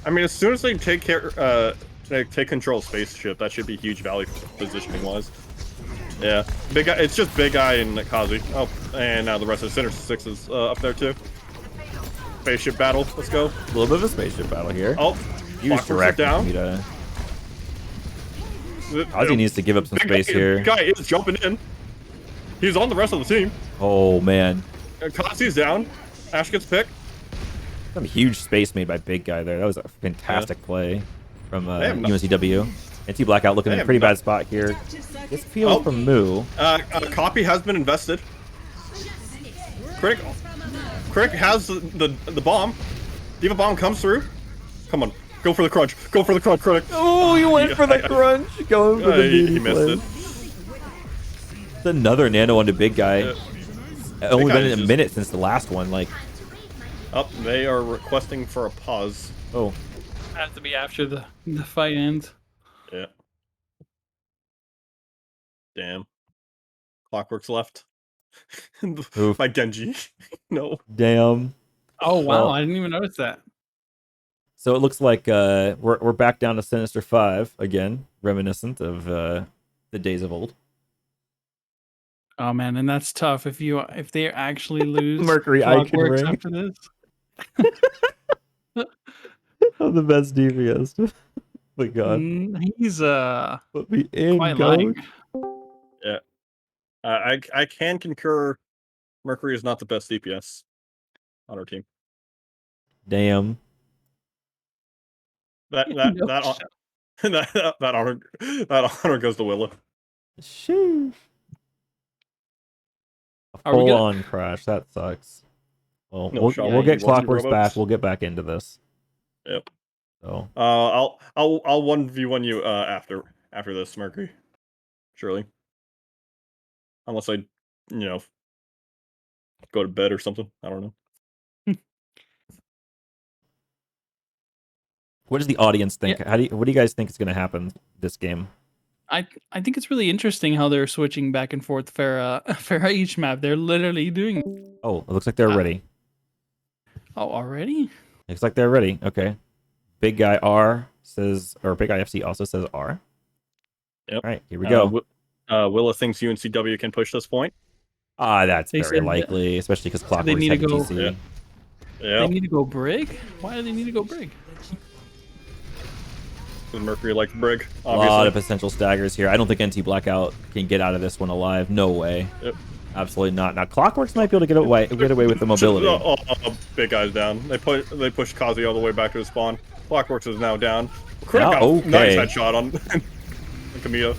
I mean, as soon as they take take control of spaceship, that should be huge value positioning wise. Yeah, big guy. It's just big guy and Kazi. Oh, and now the rest of the Sinister 6 is up there too. Spaceship battle. Let's go. A little bit of a spaceship battle here. Oh, Huge Clockworks direct down. Kazi needs to give up some space here. Big guy is jumping in. He's on the rest of the team. Oh man, Kazi's down. Ash gets picked. some huge space made by Big Guy there. That was a fantastic play from UNCW. NT Blackout looking in a pretty bad spot here. Gets peel from Moo. Copy has been invested. Critic has the bomb. Diva Bomb comes through. Come on, go for the crunch. Go for the crunch, critic. Oh, you went for the crunch. Going for the meaty he missed it. It's another nano on the big guy. Only Big guy been is a just- minute since the last one. Like, Oh, they are requesting for a pause. oh, Have to be after the fight ends. Yeah. Damn. Clockwork's left. Oof. By Genji. No. damn. Oh wow, Well- I didn't even notice that. So it looks like we're back down to Sinister 5 again, reminiscent of the days of old. Oh man, and that's tough if they actually lose Mercury icon Clockworks ring. after this. Oh, the best DPS. My God. He's Put me in, quite coach. like. I can concur. Mercury is not the best DPS on our team. Damn. That No that shot. that honor goes to Willow. Sheesh. A Are we gonna- full-on crash. That sucks. Well, No we'll shot. get He wasn't Clockworks robots. back. We'll get back into this. Yep. So I'll 1v1 you after this, Mercury. Surely. Unless I, go to bed or something. I don't know. what does the audience think? Yeah. What do you guys think is going to happen this game? I think it's really interesting how they're switching back and forth Farah each map. They're literally doing. Oh, it looks like they're ready. Oh, already? Looks like they're ready. Okay. Big guy R says, or Big Guy FC also says R. Yep. All right, here we go. Willa thinks UNCW can push this point. That's They very said that- likely, especially because Clockwork's need to heading go- TC. Yeah. They Yeah. need to go brig? Why do they need to go brig? Mercury likes Brig, A lot obviously. of potential staggers here. I don't think NT Blackout can get out of this one alive. No way. Yep. Absolutely not. Now Clockworks might be able to get away with the mobility. Big guy's down. They pushed Kazi all the way back to the spawn. Clockworks is now down. Critic Now, got a nice okay. headshot on Kamita.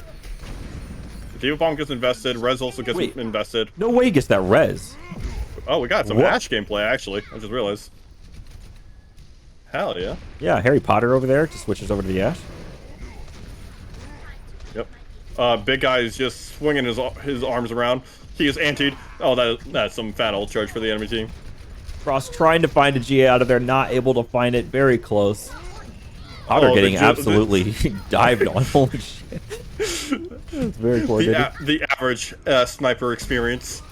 Diva Bomb gets invested. Rez also gets Wait. invested. No way he gets that res. Oh, we got some What? Ash gameplay, actually. I just realized. Hell yeah. Yeah, Harry Potter over there just switches over to the Ash. Yep. Big guy is just swinging his arms around. He is antied. Oh, that's some fat old charge for the enemy team. Frost trying to find a GA out of there, not able to find it. Very close. Potter Oh, getting the- absolutely dived on. Holy shit. That's very coordinated. The average sniper experience.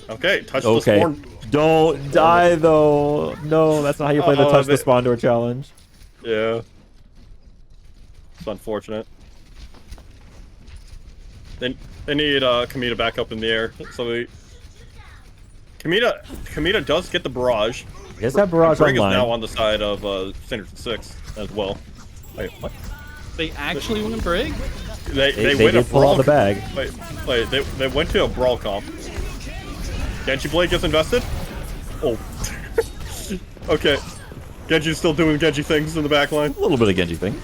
Okay, touch the Okay. spawn. Don't die though. No, that's not how you play the Uh-oh, touch the they- spawn door challenge. Yeah. It's unfortunate. They need Kamita back up in the air. So Kamita does get the barrage. I guess that barrage Brig is online. now on the side of Sinister 6 as well. Wait, what? They actually went brig? They They went a did pull out brawl. the bag. Wait, they went to a brawl comp. Genji Blade gets invested. Oh. Okay. Genji's still doing Genji things in the back line. A little bit of Genji thing.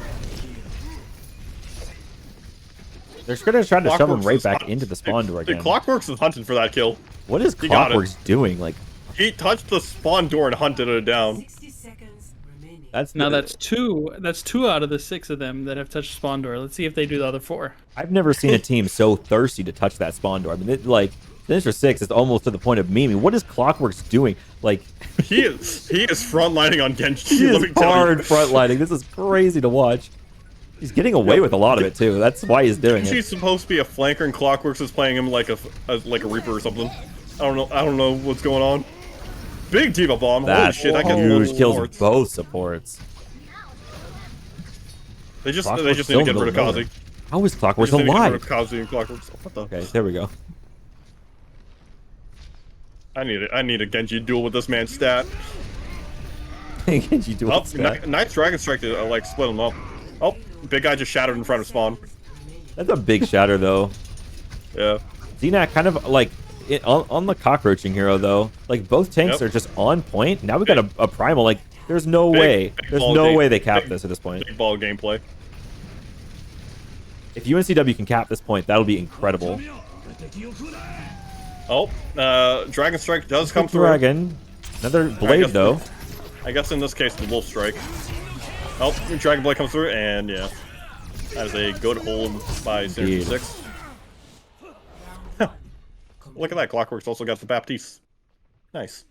They're just gonna try to shove him Clockworks right is back hunt- into the spawn door Dude, again. Clockworks is hunting for that kill. What is He got it. Clockworks doing? Like, He touched the spawn door and hunted it down. 60 seconds remaining. that's Now that's two out of the 6 of them that have touched spawn door. Let's see if they do the other 4. I've never seen a team so thirsty to touch that spawn door. I mean, like Sinister 6 is almost to the point of memeing. What is Clockworks doing? Like, He is frontlining on Genji. he let me is tell you. hard frontlining. This is crazy to watch. He's getting away with a lot of it too. That's why he's doing Genji's it. supposed to be a flanker, and Clockworks is playing him like a Reaper or something. I don't know what's going on. Big Diva Bomb. Holy That shit! That gets huge multiple kills supports. both supports. They just Clockwork's need still to get in the rid of middle of Kazi. nowhere. How is They Clockworks just need to get rid alive? of Kazi and Clockworks. What the? Okay, there we go. I need a Genji duel with this man's stat. Genji dual Oh, stat. nice Dragon Strike to split him up. Oh, big guy just shattered in front of spawn. That's a big shatter though. Yeah. Xenak kind of like on the cockroaching hero though. Like both tanks Yep. are just on point. Now we got a primal. Like there's no way. big There's ball no game- way they cap big- this at this point. Big ball gameplay. If UNCW can cap this point, that'll be incredible. Oh, Dragon Strike does come through. Dragon. Another blade, though. I guess in this case, the Wolf Strike. Oh, Dragon Blade comes through, and yeah. That is a good hold by Sinister 6. Look at that, Clockwork's also got the Baptiste. Nice.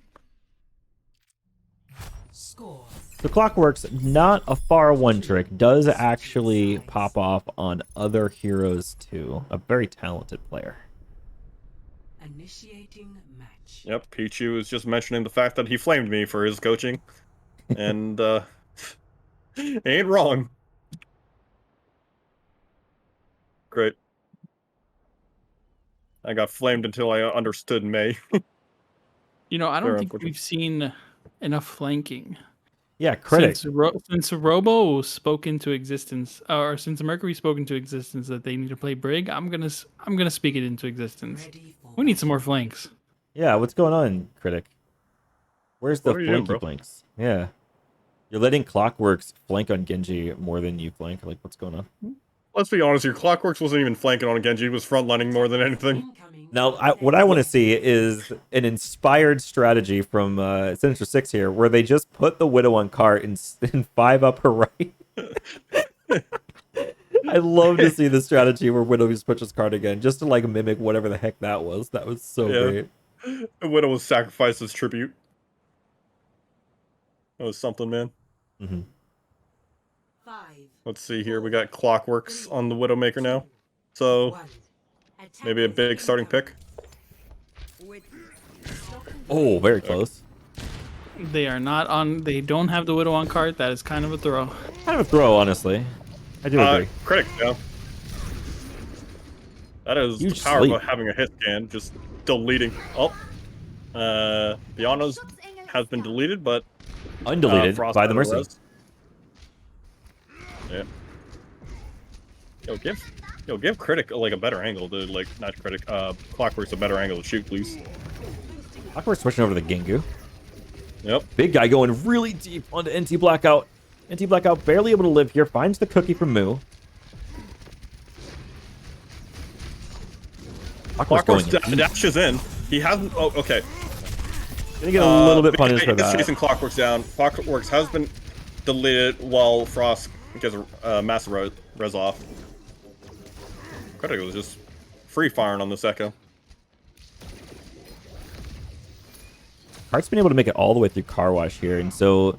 Score. The Clockwork's not a far one trick, does actually pop off on other heroes too. A very talented player. Initiating match. Yep, Pichu is just mentioning the fact that he flamed me for his coaching. And, ain't wrong. Great. I got flamed until I understood May. You know, I don't Very think unfortunate. we've seen enough flanking. Yeah, critic. Since Robo spoke into existence, or since Mercury spoke into existence that they need to play Brig, I'm gonna speak it into existence. Ready for We need some more flanks. Yeah, what's going on, critic? Where's the What are you doing, flanky bro? flanks? Yeah. You're letting Clockworks flank on Genji more than you flank. Like, what's going on? Let's be honest here, Clockworks wasn't even flanking on Genji, he was frontlining more than anything. incoming. Now, what I want to see is an inspired strategy from Sinister 6 here, where they just put the Widow on cart and 5 up her right. I'd love to see the strategy where Widow just pushes cart again, just to like mimic whatever the heck that was. That was so great. The Widow was sacrificed as tribute. That was something, man. Mm-hmm. 5. Let's see here, we got Clockworks on the Widowmaker now. So, 1. maybe a big starting pick. Oh, very close. They are not on. They don't have the Widow on cart. That is kind of a throw. Kind of a throw, honestly. I do agree. Critic, yeah. That is Huge the power sleep. of having a hit scan, just deleting. Oh. Diana's has been deleted, but Undeleted Frost by the had a Mercy. res. Yeah. Give Critic like a better angle to like not Critic, Clockwork's a better angle to shoot, please. Clockwork's switching over to the Gengu. Yep. Big guy going really deep onto NT Blackout. NT Blackout barely able to live here. Finds the cookie from Moo. Clockwork's going in. dashes in. He hasn't. Oh, okay. Gonna get a little bit punished for He's that. chasing Clockworks down. Clockworks has been deleted while Frost gets a massive res off. Critic was just free firing on this Echo. Hart's been able to make it all the way through Car Wash here, and so,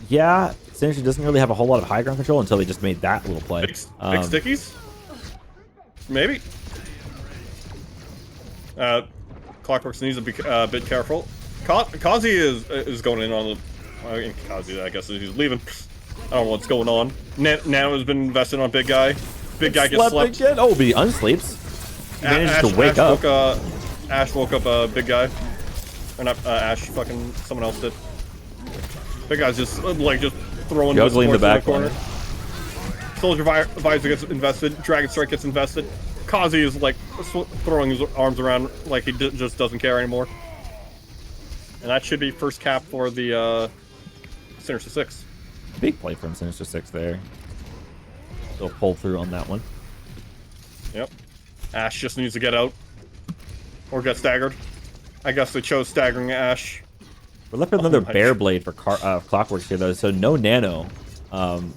yeah, Sinister doesn't really have a whole lot of high ground control until they just made that little play. Big stickies? Maybe. Clockworks needs to be a bit careful. Kazi is going in on the... Kazi, I guess he's leaving. I don't know what's going on. Nano has been invested on Big Guy. Big Guy gets slept. Again. Oh, but he unsleeps. He managed to wake up. Ash woke up Big Guy. Or not Ash, fucking someone else did. Big Guy's just throwing Juggling the back corner. Soldier Visor gets invested. Dragon Strike gets invested. Kazi is like throwing his arms around like he just doesn't care anymore. And that should be first cap for the Sinister 6. Big play from Sinister 6 there. They'll pull through on that one. Yep. Ash just needs to get out. Or get staggered. I guess they chose staggering Ash. We're left with another Bear Blade for Clockworks here, though, so no Nano. And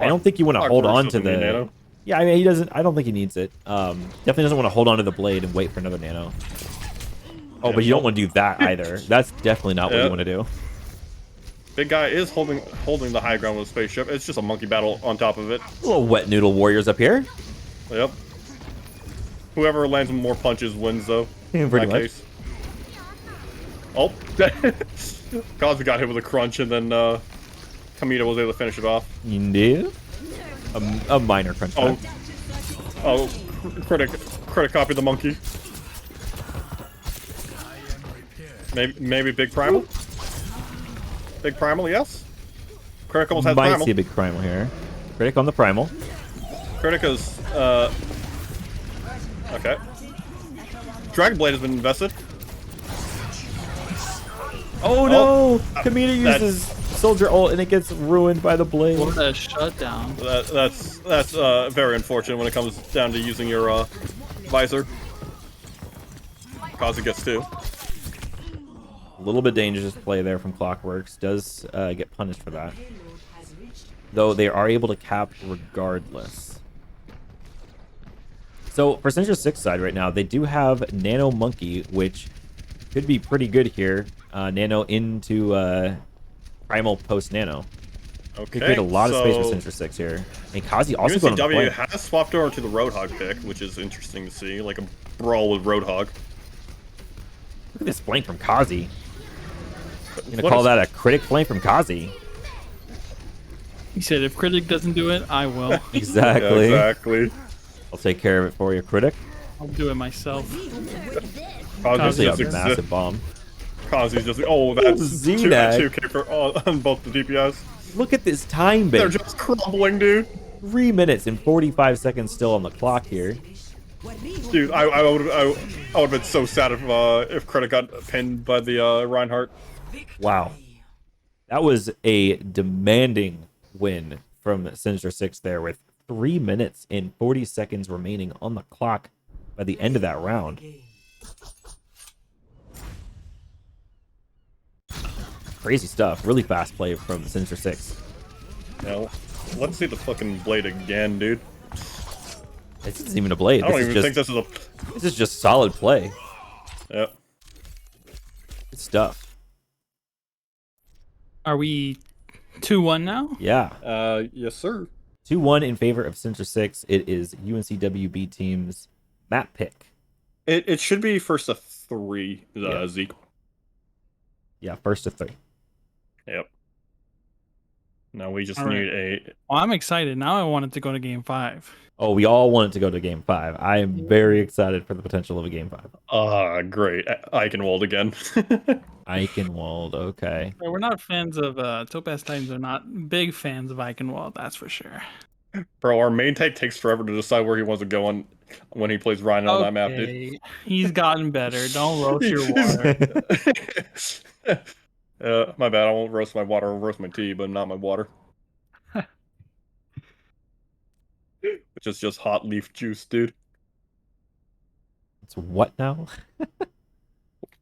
I don't think you want to hold on to the... Nano. Yeah, I mean, he doesn't... I don't think he needs it. Definitely doesn't want to hold on to the blade and wait for another Nano. Oh, but you don't want to do that either. That's definitely not what you want to do. Big Guy is holding the high ground with a spaceship. It's just a monkey battle on top of it. Little wet noodle warriors up here. Yep. Whoever lands more punches wins, though. Yeah, pretty much. Oh. Kazi got hit with a crunch, and then Kamita was able to finish it off. Indeed. A minor crunch. Oh, Critic copied the monkey. Maybe Big Primal? Big Primal, yes? Critic almost has Might Primal. see a big primal here. Critic on the primal. Critic is, okay. Dragon Blade has been invested. Oh no! Kamita uses Soldier ult and it gets ruined by the blade. What a shutdown. That's very unfortunate when it comes down to using your visor. Kazi gets 2. A little bit dangerous play there from Clockworks. Does get punished for that. Though they are able to cap regardless. So for Sinister 6 side right now, they do have Nano Monkey, which could be pretty good here. Nano into Primal post Nano. Okay. Could create a lot of space for Sinister 6 here. And Kazi also going to UNCW has swapped over to the Roadhog pick, which is interesting to see. Like a brawl with Roadhog. Look at this flank from Kazi. I'm going to call that a critic flank from Kazi. He said, if Critic doesn't do it, I will. Exactly. Yeah, exactly. I'll take care of it for you, critic. I'll do it myself. Kazi's Actually, a massive bomb. Kazi's just oh, that's Xenag. 2K for on both the DPS. Look at this time They're base. just crumbling, dude. 3 minutes and 45 seconds still on the clock here. Dude, I would have been so sad if Critic got pinned by the Reinhardt. Wow. That was a demanding win from Sinister 6 there with 3 minutes and 40 seconds remaining on the clock by the end of that round. Crazy stuff. Really fast play from Sinister 6. Now, let's see the fucking blade again, dude. This isn't even a blade. I don't This even is think just, this is a... this is just solid play. Yep. Good stuff. Are we 2-1 now? Yeah. Yes, sir. 2-1 in favor of Sinister 6. It is UNCW B team's map pick. It should be first to 3, Yeah. Zeke. Yeah, first to 3. Yep. Now we just All right. need a... Well, I'm excited. Now I want it to go to game 5. Oh, we all want it to go to game 5. I am very excited for the potential of a game 5. Great. Eichenwald again. Eichenwald, okay. We're not fans of Topaz Titans are not big fans of Eichenwald, that's for sure. Bro, our main tank takes forever to decide where he wants to go on when he plays Rhino on that map, dude. Okay, he's gotten better. Don't roast your water. My bad. I won't roast my water. I'll roast my tea, but not my water. Which is just hot leaf juice, dude. It's what now?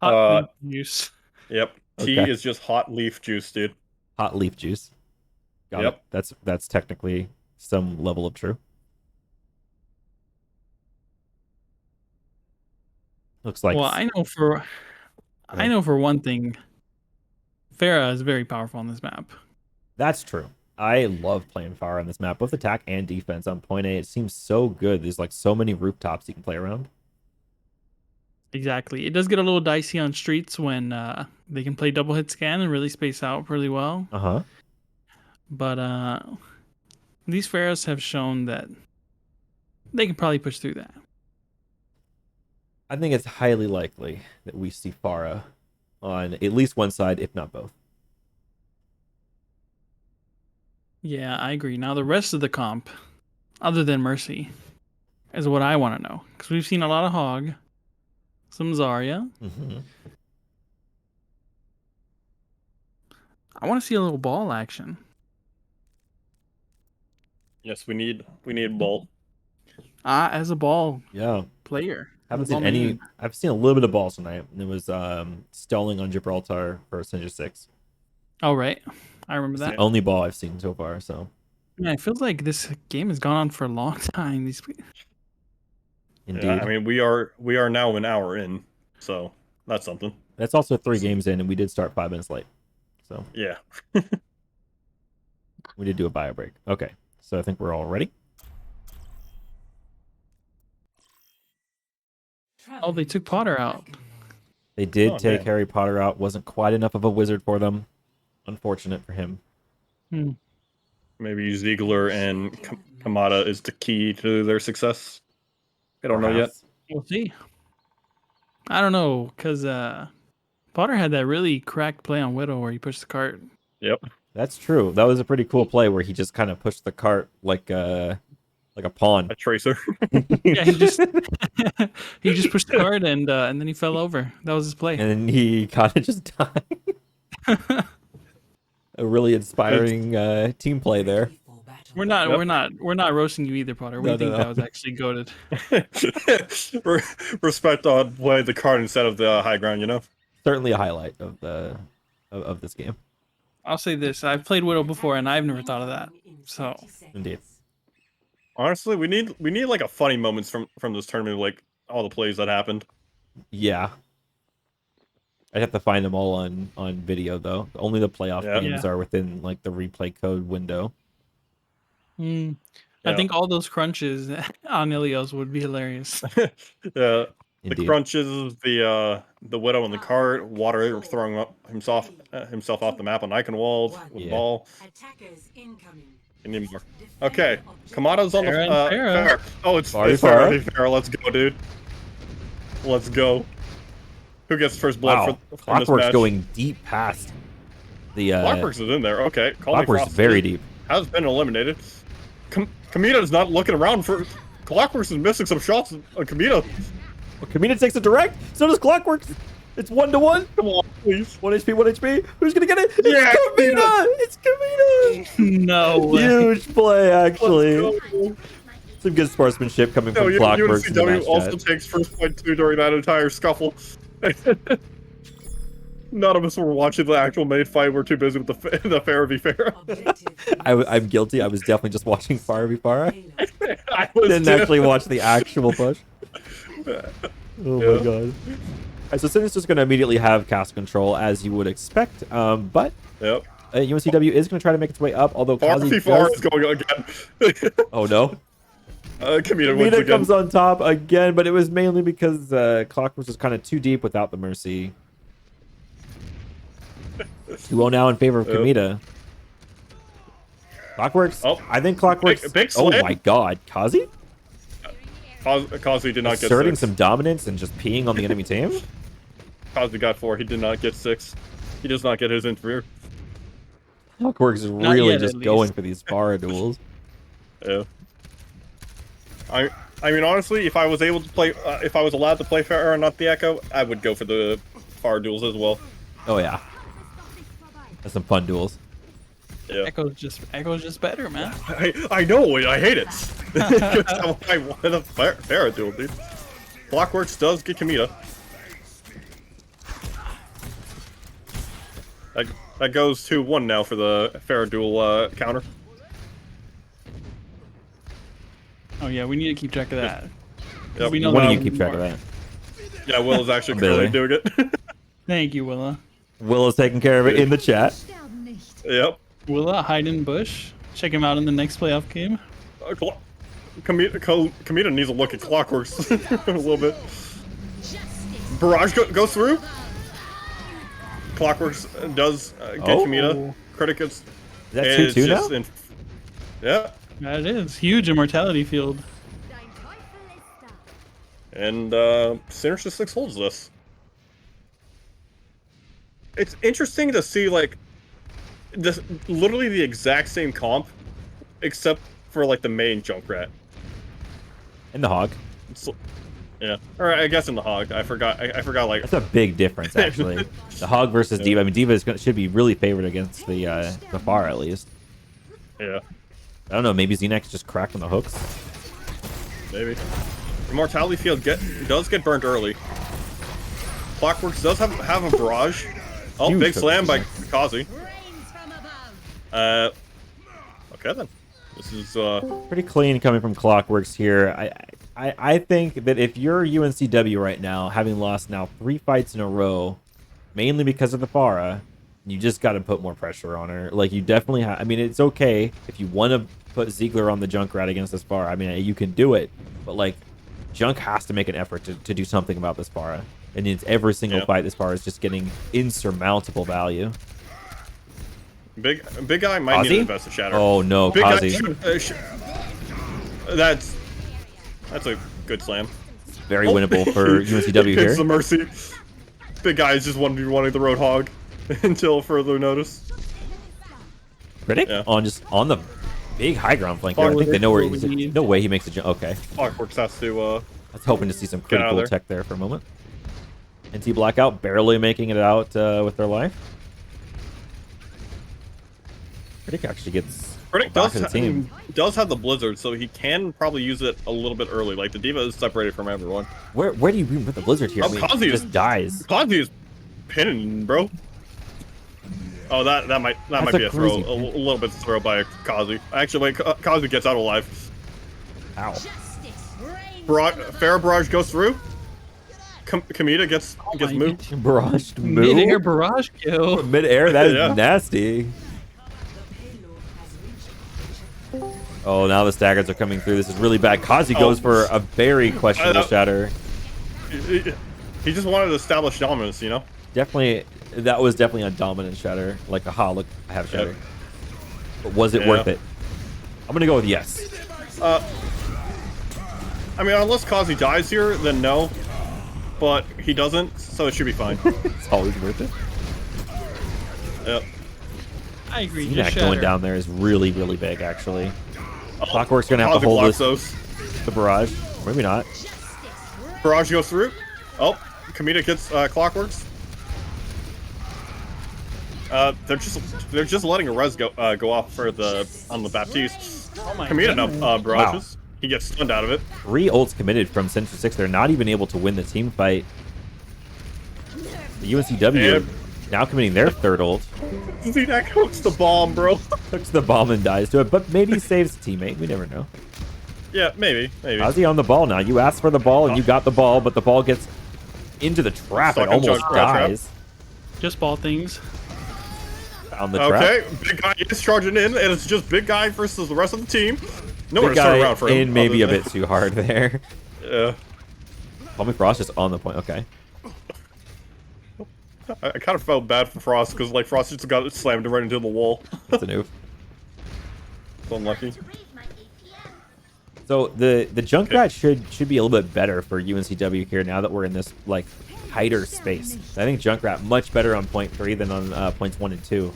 Hot use. Yep. Tea Okay. is just hot leaf juice, dude. Hot leaf juice. Got Yep. it. That's technically some level of true. Looks like Well, I know for one thing, Farah is very powerful on this map. that's true. I love playing Fire on this map, both attack and defense on point A. It seems so good. There's like so many rooftops you can play around. Exactly. It does get a little dicey on streets when they can play double hit scan and really space out really well. Uh-huh. But these Pharaohs have shown that they can probably push through that. I think it's highly likely that we see Farah on at least one side, if not both. Yeah, I agree. Now the rest of the comp, other than Mercy, is what I want to know. Because we've seen a lot of Hog, some Zarya. Mm-hmm. I want to see a little ball action. Yes, we need ball. As a ball Yeah. player. Haven't Ball seen any. main. I've seen a little bit of balls tonight. And it was stalling on Gibraltar for Sinister 6. Oh, right. I remember It's that. the only ball I've seen so far. So Man, it feels like this game has gone on for a long time. indeed, Yeah, I mean, we are now an hour in, so that's something. that's also 3 games in, and we did start 5 minutes late. So Yeah. we did do a bio break. Okay, so I think we're all ready. Oh, they took Potter out. They did Oh, take man. Harry Potter out. Wasn't quite enough of a wizard for them. Unfortunate for him. Maybe Ziegler and Kamada is the key to their success. I don't know yet. Perhaps. We'll see. I don't know, because Potter had that really cracked play on Widow where he pushed the cart. Yep. That's true. That was a pretty cool play where he just kind of pushed the cart like a pawn. A tracer. Yeah, he just he just pushed the cart and then he fell over. That was his play. And then he kind of just died. A really inspiring team play there. We're not roasting you either, Potter. We No, think no. that was actually goated. Respect on play the card instead of the high ground, you know? certainly a highlight of the of this game. I'll say this: I've played Widow before, and I've never thought of that. So Indeed. Honestly, we need like a funny moments from this tournament, like all the plays that happened. Yeah. I'd have to find them all on video though. Only the playoff Yeah. games are within like the replay code window. I Yeah. think all those crunches on Ilios would be hilarious. Yeah. The Indeed. crunches, the widow in the cart, water throwing himself off the map on icon walls with the ball. Attackers incoming. I need more. Okay, Kamada's on the Farah and Farah. Farah. Oh, it's Farah. Farah. Let's go, dude. Let's go. Who gets first blood Wow. for this Clockwork's match? going deep past the Clockwork's is in there. Okay, Call Me Clockwork's Frost very deep. has been eliminated. Kamita's not looking around for. Clockwork's is missing some shots on Kamita. Well, Kamina takes a direct. So does Clockworks. It's 1-1. Come on, please. 1 HP, 1 HP. Who's gonna get it? It's Yeah, Kamina! It's Kamina! No way. Huge play, actually. Let's go. Some good sportsmanship coming No, from Clockworks in the match UNCW also chat. takes first point too during that entire scuffle. None of us were watching the actual main fight. We're too busy with the Farah v Farah. Objective. I'm guilty. I was definitely just watching Farah v Farah. I was Didn't too. actually watch the actual push. Oh Yeah. my god. Alright, so Sinister's going to immediately have cast control, as you would expect. But Yep. UNCW is going to try to make its way up, although Far Kazi v Far does... is going again. Oh no. Kamita wins Kamina again. comes on top again, but it was mainly because Clockworks was kind of too deep without the Mercy. 2-0 now in favor of Yep. Kamita. Clockworks. Oh. I think Clockworks. Big Oh slam. my god. Kazi? Kazi did not get Asserting 6. some dominance and just peeing on the enemy team? Kazi got 4. He did not get 6. He does not get his interview. Clockworks is Not really yet, just at going least. for these bar duels. Yeah. I mean, honestly, if I was able to play, if I was allowed to play Farah and not the Echo, I would go for the Far duels as well. Oh yeah. That's some fun duels. Yeah. Echo's just better, man. I know, I hate it. I wanted a Farah duel, dude. Clockworks does get Kamita. That goes 2-1 now for the Farah duel counter. Oh yeah, we need to keep track of that. Yep. We know When do that you keep track of more. that? Yeah, Will is actually Really? currently doing it. Thank you, Willa. Will is taking care of it in the chat. Yep. Willa, hide in bush. Check him out in the next playoff game. Kamita needs a look at Clockworks a little bit. Barrage goes through. Clockworks does get Oh. Kamita. Critic is Is that 2-2 now? Yeah. That is huge immortality field. And Sinister 6 holds this. It's interesting to see, like, this literally the exact same comp, except for, like, the main Junkrat. And the Hog. It's, yeah. Or I guess in the Hog. I forgot, like... That's a big difference, actually. The Hog versus Diva. I mean, Diva should be really favored against the Far, at least. Yeah. I don't know, maybe Xenex just cracked on the hooks. Maybe. Immortality Field does get burnt early. Clockworks does have a barrage. Oh, Huge big slam by focus. Kazi. Okay then. This is Pretty clean coming from Clockworks here. I think that if you're UNCW right now, having lost now 3 fights in a row, mainly because of the Farah, you just got to put more pressure on her. Like, you definitely have. I mean, it's okay if you want to put Ziegler on the Junkrat against this Farah. I mean, you can do it, but like, Junk has to make an effort to do something about this Farah. And it's every single fight this Farah is just getting insurmountable value. big guy might need Kazi? to invest a shatter. Oh no, Big Kazi. That's a good slam. Very winnable for UNCW Hits the here. Mercy. Big guy is just wanting the Roadhog until further notice. Critic Yeah. on the big high ground flank there. I think they know where he's. No way he makes a jump. Okay. Clockworks has to I was hoping to see some Get out of critical there. tech there for a moment. NT Blackout barely making it out with their life. Critic actually gets Critic back to the team. does have the Blizzard, so he can probably use it a little bit early. Like, the Diva is separated from everyone. Where do you put the Blizzard here? I mean, Kazi it is- just dies. Kazi is pinning, bro. Oh, that might be a throw. A little bit of throw by Kazi. Actually, Kazi gets out alive. Ow. Farah barrage goes through. Kamita gets moved. Barrage Mid-air move. barrage kill. Mid-air. That is Yeah. nasty. Oh, now the staggers are coming through. This is really bad. Kazi goes for a very questionable shatter. He just wanted to establish dominance, you know? Definitely, that was definitely a dominant shatter. Like, aha, look, I have shatter. But was it worth it? I'm going to go with yes. I mean, unless Kazi dies here, then no. But he doesn't, so it should be fine. It's always worth it. Yep. I agree. That Just going shatter. down there is really, really big, actually. Clockwork's going to have to Kazi hold blocks this, those. the barrage. Maybe not. Barrage goes through. Oh, Kamita gets Clockworks. They're just letting a res go off for on the Baptiste. Oh my Kamita goodness. now barrages. He gets stunned out of it. 3 ults committed from Sinister 6. They're not even able to win the team fight. The UNCW now committing their 3rd ult. Zinak hooks the bomb, bro. Hooks the bomb and dies to it, but maybe saves a teammate. We never know. Yeah, maybe. How's he on the ball now? You asked for the ball and you got the ball, but the ball gets into the trap and Stuck in almost trap. dies. Just ball things. Found the trap. Okay, big guy is charging in, and it's just big guy versus the rest of the team. No one Big to turn guy around for him. in maybe a other bit too hard there. than- Tommy Frost just on the point. Okay. Yeah, I kind of felt bad for Frost because like Frost just got slammed right into the wall. That's a noob. So unlucky. So the Junkrat should be a little bit better for UNCW here now that we're in this like tighter space. I think Junkrat much better on point 3 than on points 1 and 2.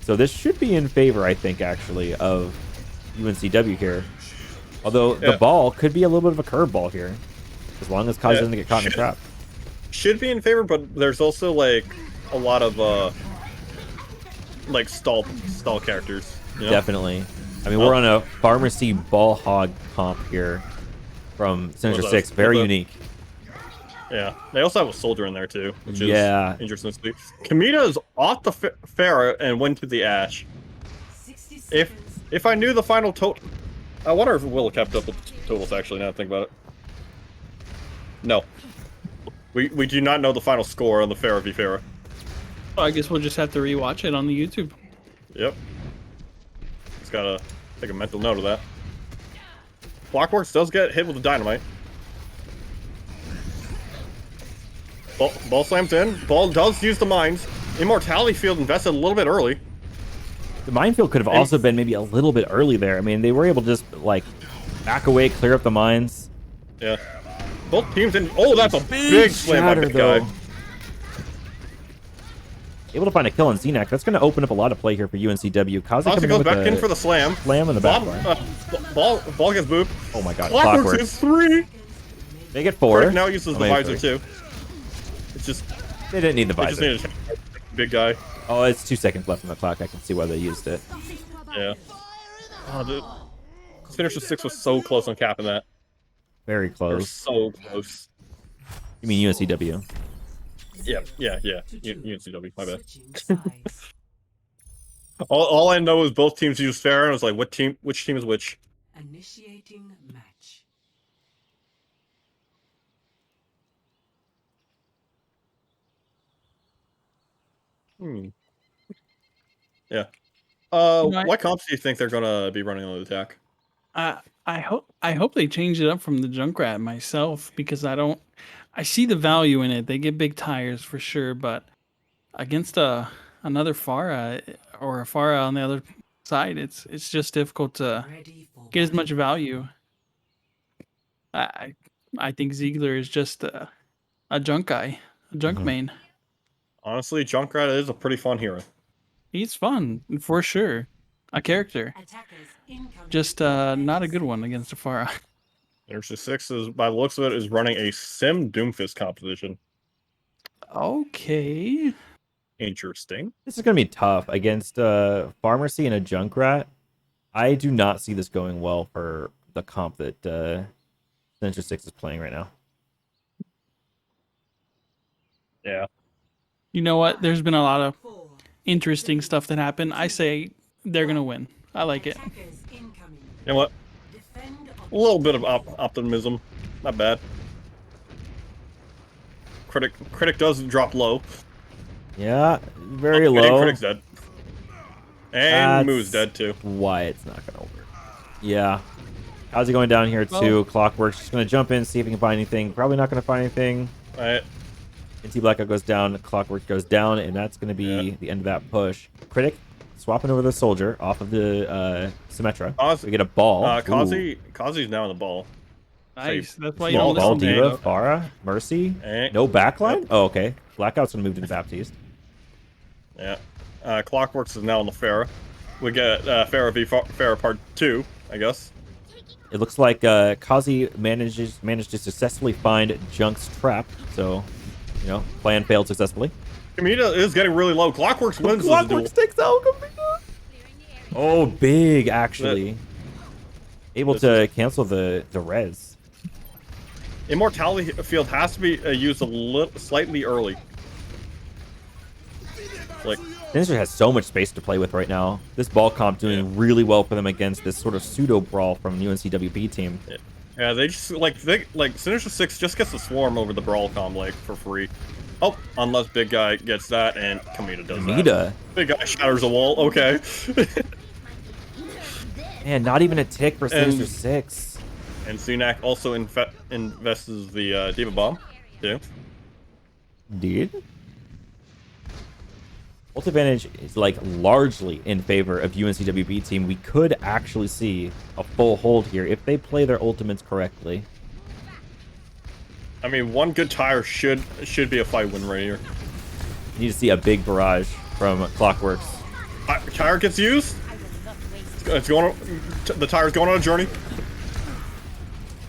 So this should be in favor, I think, actually, of UNCW here. Although the ball could be a little bit of a curveball here, as long as Kazi doesn't get caught in the trap. Should be in favor, but there's also like a lot of like stall characters. You know? Definitely. I mean, we're on a pharmacy ball hog comp here from Sinister 6. Very unique. Yeah, they also have a soldier in there too, which is interesting to see. Kamita is off the Farah and went to the Ash. If I knew the final total, I wonder if Will kept up with the totals. Actually, now that I think about it, no, we do not know the final score on the Farah v Farah. Well, I guess we'll just have to rewatch it on the YouTube. Yep, just gotta take a mental note of that. Clockworks does get hit with the dynamite. Ball slams in. Ball does use the mines. Immortality field invested a little bit early. The minefield could have also been maybe a little bit early there. I mean, they were able to just like back away, clear up the mines. Yeah. Both teams in. Oh, that's a big slam by big guy. Able to find a kill on Zinak. That's going to open up a lot of play here for UNCW. Kazi Kazi goes back in for the slam. Slam in the back line. Ball gets moved. Oh my god. Clockworks is 3. They get 4. Crick now uses the visor too. It's just. They didn't need the They just visor. needed a big guy. Oh, it's 2 seconds left on the clock. I can see why they used it. Yeah. Oh, dude. Sinister 6 was so close on capping that. Very They were close. so close. You mean UNCW? Yeah. UNCW, my bad. All I know is both teams use Farah, and I was like, which team is which? Initiating match. Yeah. know, What comps do you think they're gonna be running on the attack? I hope they change it up from the Junkrat myself, because I see the value in it. They get big tires for sure, but against another Farah or a Farah on the other side, it's just difficult to get as much value. I think Ziegler is just a junk guy, a junk main. Honestly, Junkrat is a pretty fun hero. He's fun for sure, a character, just not a good one against a Farah. Sinister 6 is, by the looks of it, is running a Sim Doomfist competition. Okay. Interesting. This is going to be tough against Pharmacy and a Junkrat. I do not see this going well for the comp that Sinister 6 is playing right now. Yeah. You know what? There's been a lot of interesting stuff that happened. I say they're gonna win. I like it. Attackers incoming. You know what? Defend A little bit of optimism. Not bad. Critic does drop low. Yeah, very And low. Critic's dead. And Moo's dead too. Why it's not gonna work. Yeah. How's he going down here too? Well- Clockwork's just gonna jump in, see if he can find anything. Probably not gonna find anything. Alright. NT Blackout goes down, Clockwork goes down, and that's gonna be the end of that push. Critic swapping over the soldier off of the Symmetra. We get a ball. Kazi's now on the ball. Nice. Save. That's why you Small don't Ball listen to Diva, me. Farah, Mercy. Eh. No backline? Oh, okay. Blackout's gonna move to the Baptiste. Yeah. Clockworks is now on the Farah. We get Farah v Farah Part 2, I guess. It looks like Kazi managed to successfully find Junk's trap, so plan failed successfully. Kamita is getting really low. Clockworks wins this duel. Clockworks takes out Kamita. Oh, big actually. Able to cancel the res. Immortality Field has to be used slightly early. Like, Sinister has so much space to play with right now. This ball comp doing really well for them against this sort of pseudo brawl from UNCWB team. yeah, they just like Sinister 6 just gets the swarm over the brawl comp like for free. Oh, unless big guy gets that and Kamita does that. Kamita. Big guy shatters a wall. Okay. Man, not even a tick for Sinister 6. And Sunak also invests the Diva Bomb, too. Indeed. Ult advantage is like largely in favor of UNCWB team. We could actually see a full hold here if they play their ultimates correctly. I mean, one good tire should be a fight win right here. You need to see a big barrage from Clockworks. Tire gets used. It's going. The tire's going on a journey.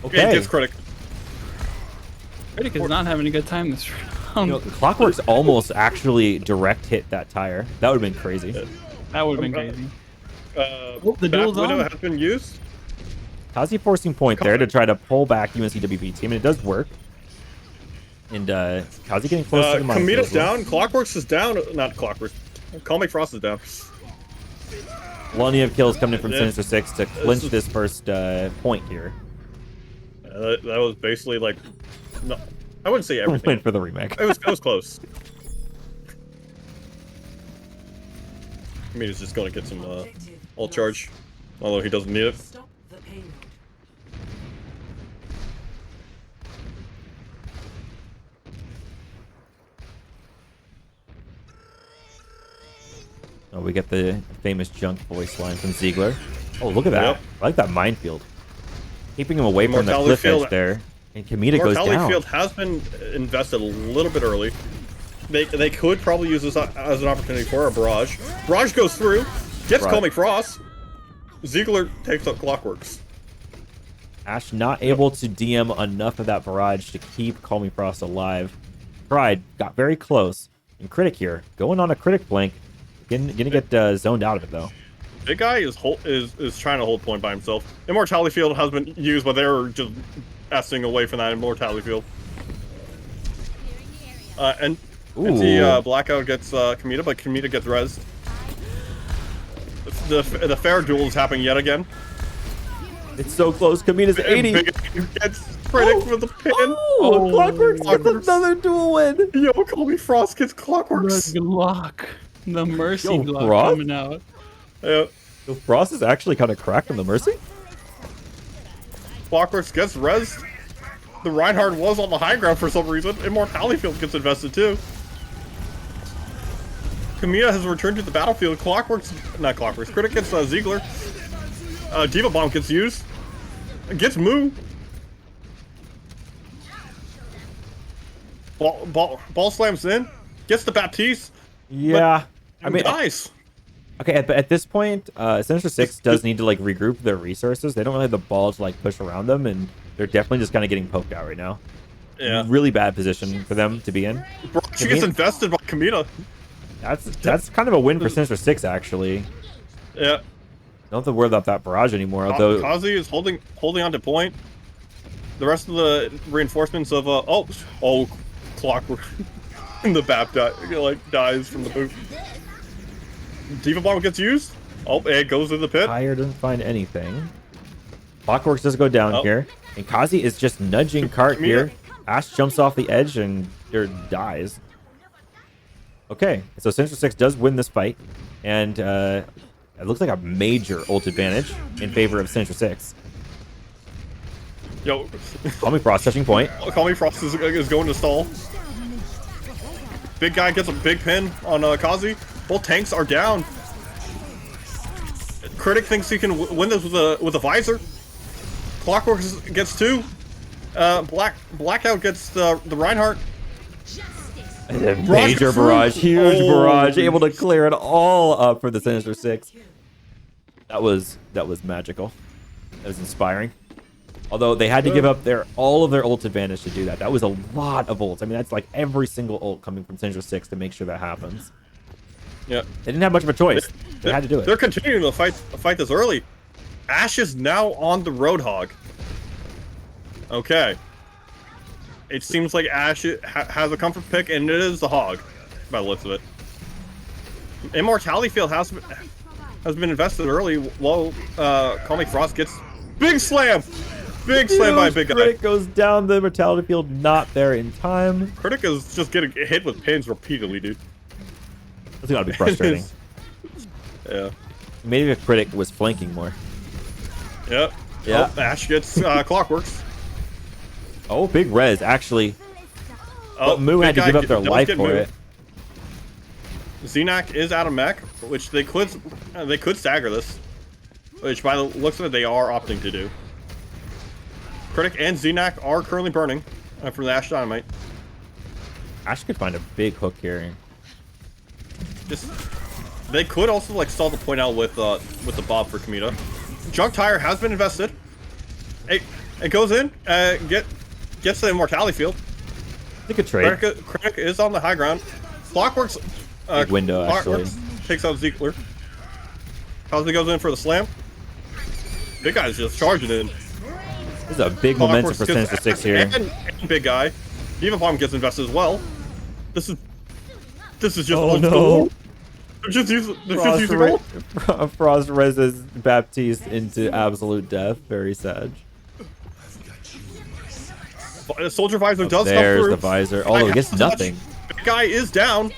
Okay. It gets Critic. Critic is not having a good time this round. Clockworks almost actually direct hit that tire. That would have been crazy. That would have been crazy. The duel's window on. has been used. Kazi forcing point there to try to pull back UNCWB team, and it does work. And Kazi getting close to the minefield. Kamita's down. Clockworks is down. Not Clockworks. Call Me Frost is down. Plenty of kills coming in from Yeah. Sinister 6 to clinch this first point here. That was basically like, no, I wouldn't say Win everything. for the remake. It was close. Kamita's just gonna get some ult charge, although he doesn't need it. Stop the payload. Oh, we get the famous junk voice line from Ziegler. Oh, look at that. Yep. I like that minefield. Keeping him away from the Mortality cliff field- edge there. And Kamita goes Mortality down. Field has been invested a little bit early. They could probably use this as an opportunity for a barrage. Barrage goes through, gets Right. Call Me Frost. Ziegler takes up Clockworks. Ash not able to DM enough of that barrage to keep Call Me Frost alive. Tried, got very close. And Critic here, going on a Critic blank. Gonna get zoned out of it, though. Big guy is trying to hold point by himself. Immortality Field has been used, but they're just S-ing away from that Immortality Field. And the Blackout gets Kamita, but Kamita gets rezzed. The fair duel is happening yet again. It's so close. Kamita's 80. Big guy gets Critic with the pin. Oh, Clockworks gets another duel win. Yo, Call Me Frost gets Clockworks. Glock. The Mercy Yo, Glock Frost? coming out. Yeah. So Frost is actually kind of cracked on the Mercy. Clockworks gets rezzed. The Reinhardt was on the high ground for some reason. Immortality Field gets invested too. Kamita has returned to the battlefield. Not Clockworks. Critic gets Ziegler. Diva Bomb gets used. Gets Moo. Ball slams in. Gets the Baptiste. Yeah. I mean, dies. okay, but at this point, Sinister 6 does need to like regroup their resources. They don't really have the ball to like push around them, and they're definitely just kind of getting poked out right now. Yeah. Really bad position for them to be in. She gets invested by Kamita. That's kind of a win for Sinister 6, actually. Yeah. Don't have to worry about that barrage anymore, although... Kazi is holding on to point. The rest of the reinforcements of Clockwork. And the BAP dies from the boot. Diva Bomb gets used. Oh, it goes in the pit. Fire doesn't find anything. Clockworks does go down here. And Kazi is just nudging Cart here. Ash jumps off the edge and dies. Okay, so Sinister 6 does win this fight. And it looks like a major ult advantage in favor of Sinister 6. Yo. Call me Frost touching point. Call me Frost is going to stall. Big guy gets a big pin on Kazi. Both tanks are down. Critic thinks he can win this with a visor. Clockwork gets 2. Blackout gets the Reinhardt. Major barrage, huge barrage, able to clear it all up for the Sinister 6. That was magical. That was inspiring. Although they had to give up all of their ult advantage to do that. That was a lot of ults. I mean, that's like every single ult coming from Sinister 6 to make sure that happens. Yeah. They didn't have much of a choice. They had to do it. They're continuing to fight this early. Ash is now on the Roadhog. Okay. It seems like Ash has a comfort pick, and it is the Hog, by the looks of it. Immortality Field has been invested early. While Call Me Frost gets big slam. Big slam by Big Guy. Critic goes down the Mortality Field, not there in time. Critic is just getting hit with pins repeatedly, dude. That's gotta be frustrating. Yeah. Maybe if Critic was flanking more. Yep. Yeah. Oh, Ash gets Clockworks. Oh, big res, actually. Oh, but Moo had to give up their life for Moo. it. Xenak is out of mech, which they could stagger this. Which, by the looks of it, they are opting to do. Critic and Xenak are currently burning from the Ash Dynamite. Ash could find a big hook here. They could also like stall the point out with the Bob for Kamita. Junk Tire has been invested. It goes in, gets the Immortality Field. I think a trade. Critic is on the high ground. Clockworks big window actually. Takes out Ziegler. Cosby goes in for the slam. Big guy's just charging in. This is a big momentum for Sinister 6 here. And Big Guy. Diva Bomb gets invested as well. This is just old school. no. They're just using ult. Frost reses Baptiste into absolute death. Very sad. Soldier Visor does come through. There's the visor. Although it gets nothing. Big Guy is down.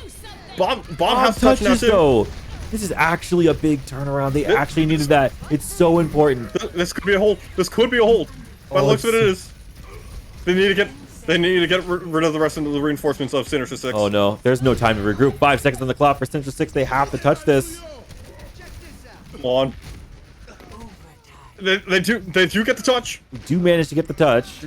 Bob has touch now too. Though. This is actually a big turnaround. They actually needed that. It's so important. This could be a hold. This could be a hold. By the looks of it is. They need to get rid of the rest of the reinforcements of Sinister 6. Oh no, there's no time to regroup. 5 seconds on the clock for Sinister 6. They have to touch this. Come on. They do get the touch. Do manage to get the touch.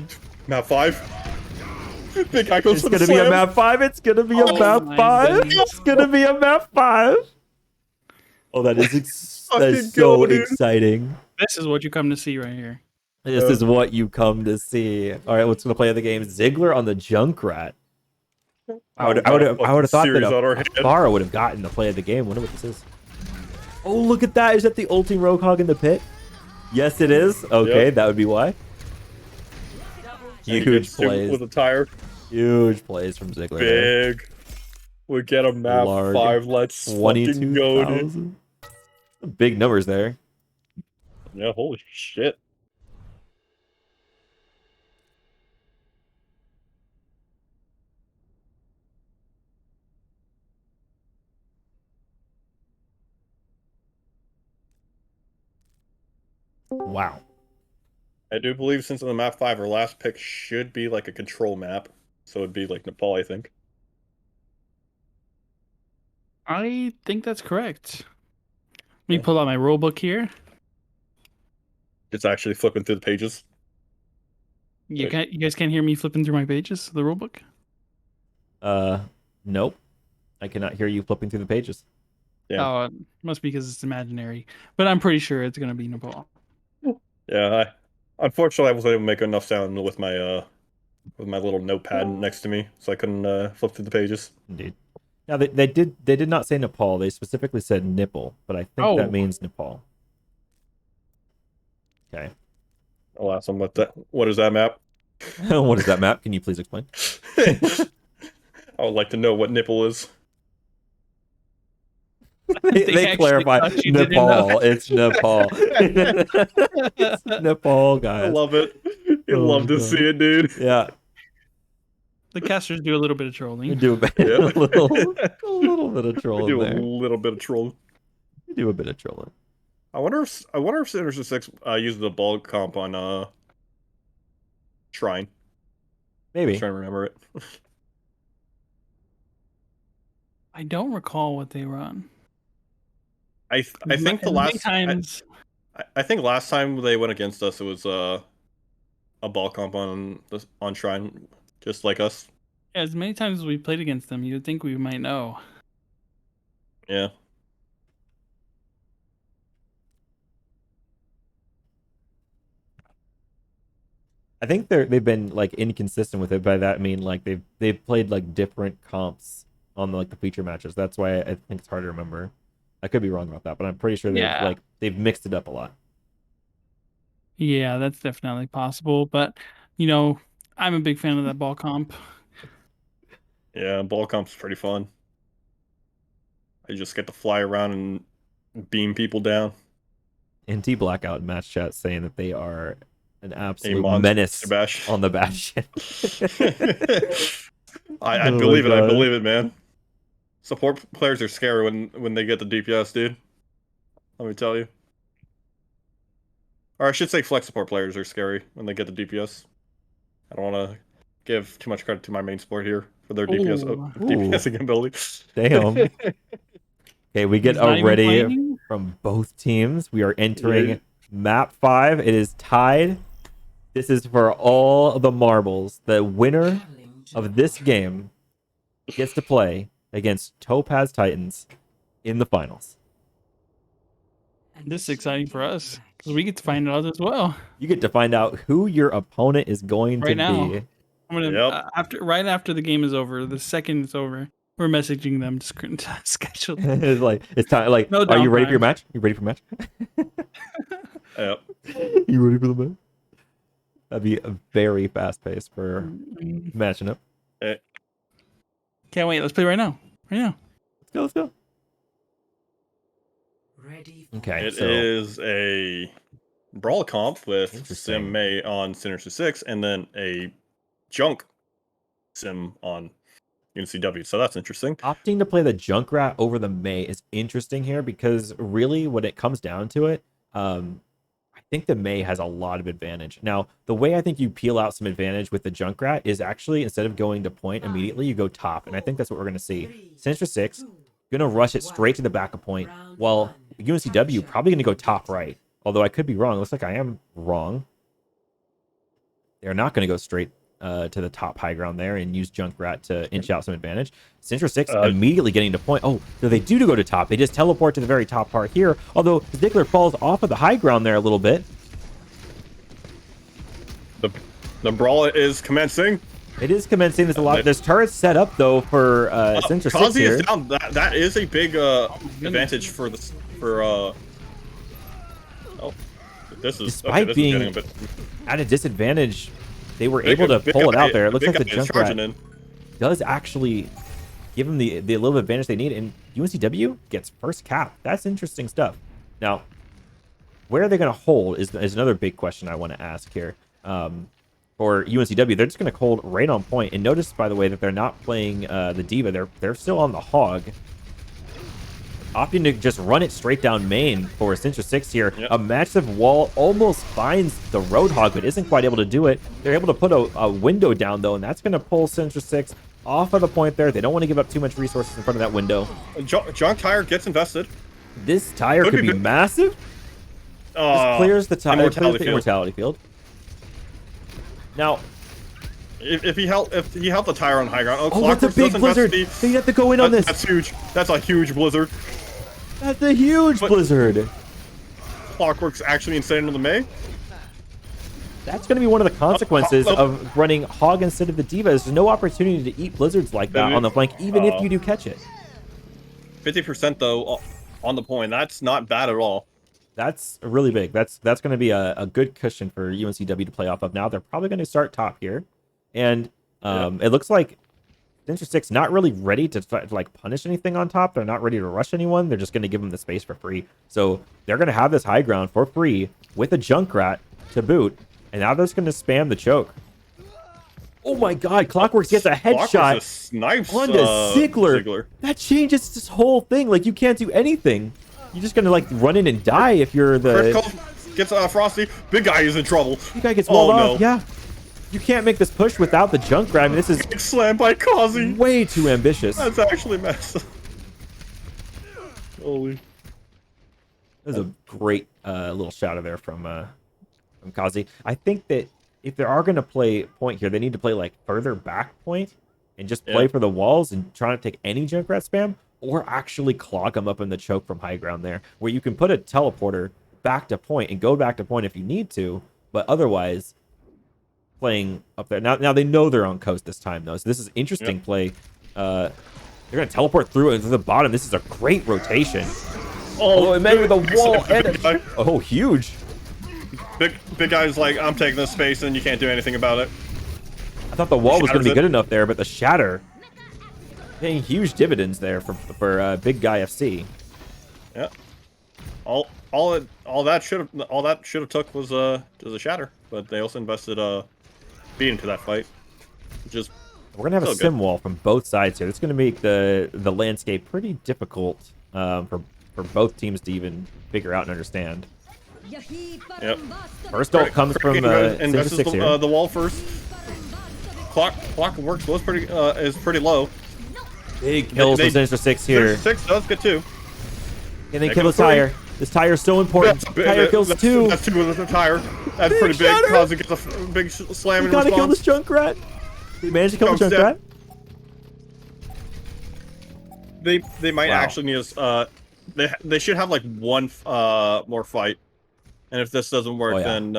Map 5. Big guy goes It's for the gonna be slam. a map 5. It's gonna be a map 5. It's gonna be a map 5. Oh, that is so exciting. This is what you come to see right here. This is what you come to see. All right, what's gonna play of the game? Ziggler on the Junkrat. I would have thought that Farah would have gotten the play of the game. Wonder what this is. Oh, look at that! Is that the ulting Roadhog in the pit? Yes, it is. Okay, that would be why. Huge plays with a tire. Huge plays from Ziggler. Big. We get a map 5. Let's fucking go, dude. Big numbers there. Yeah, holy shit. Wow. I do believe since in the map 5, our last pick should be like a control map. So it'd be like Nepal, I think. I think that's correct. Let me pull out my rulebook here. It's actually flipping through the pages. You guys can't hear me flipping through my pages, the rulebook? Nope. I cannot hear you flipping through the pages. Yeah. Oh, it must be because it's imaginary. But I'm pretty sure it's going to be Nepal. Yeah, unfortunately, I wasn't able to make enough sound with my little notepad next to me, so I couldn't flip through the pages. Indeed. Now they did not say Nepal. They specifically said nipple, but I think that means Nepal. Okay. I'll ask them what is that map? What is that map? Can you please explain? I would like to know what nipple is. They actually clarify thought you didn't know. Nepal. It's Nepal. It's Nepal, I guys. love it. You Oh love my to God. see it, dude. Yeah, The casters do a little bit of we trolling. do a, bit, Yep. a little bit of We trolling do a there. little bit of trolling. We do a bit of trolling. I wonder if Sinister 6 uses the ball comp on Shrine. I'm Maybe. trying to remember it. I don't recall what they run. I think the Many last times. I think last time they went against us, it was a ball comp on Shrine, just like us. As many times as we played against them, you'd think we might know. Yeah. I think they've been like inconsistent with it. By that I mean like they've played like different comps on like the feature matches. That's why I think it's hard to remember. I could be wrong about that, but I'm pretty sure they've mixed it up a lot. Yeah, that's definitely possible. But, you know, I'm a big fan of that ball comp. Yeah, ball comp's pretty fun. I just get to fly around and beam people down. NT Blackout in match chat saying that they are an absolute monster menace bash. on the Bastion. I Oh believe my it. I God. believe it, man. Support players are scary when they get the DPS, dude. Let me tell you. Or I should say flex support players are scary when they get the DPS. I don't want to give too much credit to my main support here for their DPS Ooh. DPSing ability. Damn. Okay, we get He's not even ready playing? from both teams. We are entering Yeah. map 5. It is tied. This is for all the marbles. The winner of this game gets to play against Topaz Titans in the finals. This is exciting for us because we get to find out as well You get to find out who your opponent is going right to now. be. I'm gonna Yep. right after the game is over, the second it's over, we're messaging them to schedule. It's like it's time. Like, No are you ready for your downtime. match? You ready for match? Yep. You ready for the match? That'd be a very fast pace for matching up. Can't wait. Let's play right now. Right now. Let's go. Let's go. Ready. Okay. It so is a brawl comp with Interesting. Sim May on Sinister 6 and then a junk Sim on UNCW. So that's interesting. opting to play the Junkrat over the May is interesting here because really, when it comes down to it, I think the May has a lot of advantage. Now, the way I think you peel out some advantage with the Junkrat is actually instead of going to point immediately, you go top, and I think that's what we're going to see. Sinister 6 gonna rush it straight to the back of point, while UNCW probably gonna go top right. Although I could be wrong. It looks like I am wrong. They're not gonna go straight to the top high ground there and use Junkrat to inch out some advantage. Sinister 6 immediately getting to point. Oh, so they do go to top. They just teleport to the very top part here. Although Ziggler falls off of the high ground there a little bit. The brawl is commencing. It is commencing. There's a lot. There's turrets set up though for Sinister 6 Kazi here. is down. That is a big advantage for this Oh, this is Despite this being is getting a bit at a disadvantage, they were able to pull it out there. It looks like the charging Junkrat in. does actually give them the little advantage they need, and UNCW gets first cap. That's interesting stuff. Now, where are they going to hold is another big question I want to ask here. For UNCW, they're just going to hold right on point. And notice, by the way, that they're not playing the Diva. They're still on the Hog. Opting to just run it straight down main for Sinister 6 here. Yep. A massive wall almost finds the Roadhog, but isn't quite able to do it. They're able to put a window down, though, and that's going to pull Sinister 6 off of the point there. They don't want to give up too much resources in front of that window. Junk tire gets invested. This tire could be massive. This clears the tire, clears the immortality field. Now, if he held the tire on high ground, oh, that's a big blizzard. They have to go in on this. That's huge. That's a huge blizzard. That's a huge blizzard. Clockwork's actually insane on the May. That's going to be one of the consequences of running Hog instead of the Diva. There's no opportunity to eat blizzards like that on the flank, even if you do catch it. 50% though on the point. That's not bad at all. That's really big. That's going to be a good cushion for UNCW to play off of. Now they're probably going to start top here, and it looks like Sinister 6 not really ready to like punish anything on top. They're not ready to rush anyone. They're just going to give them the space for free. So they're going to have this high ground for free with a Junkrat to boot. And now they're just going to spam the choke. Oh my god, Clockworks gets a headshot onto Ziggler. That changes this whole thing. Like, you can't do anything. You're just going to like run in and die if you're the... Gets Frosty. Big guy is in trouble. Big guy gets walled off. Yeah. You can't make this push without the Junkrat. I mean, this is slammed by Kazi. Way too ambitious. That's actually messed up. Holy. That was a great little shout out there from Kazi. I think that if they are going to play point here, they need to play like further back point and just play for the walls and try to take any Junkrat spam, or actually clog them up in the choke from high ground there, where you can put a teleporter back to point and go back to point if you need to, but otherwise playing up there. Now they know they're on coast this time though, so this is interesting play. They're gonna teleport through into the bottom. This is a great rotation. And then with the wall edge. Oh, huge. Big guy's like, I'm taking this space and you can't do anything about it. I thought the wall was gonna be good enough there, but the shatter paying huge dividends there for Big Guy FC. Yeah. All that should have took was a shatter, but they also invested beat into that fight. Just we're gonna have a sim wall from both sides here. It's gonna make the landscape pretty difficult for both teams to even figure out and understand. Yep. First ult comes from invests Six here. The wall first. Clock works is pretty low. Big kills for Sinister 6 here. Sinister 6 does get 2. And they kill the tire. This tire is so important. Tire kills 2. That's 2 with the tire. That's big pretty big. Kazi gets a big slam in response. Gotta kill this Junkrat. He managed to kill the Junkrat. They might actually need us. They should have like one more fight, and if this doesn't work, then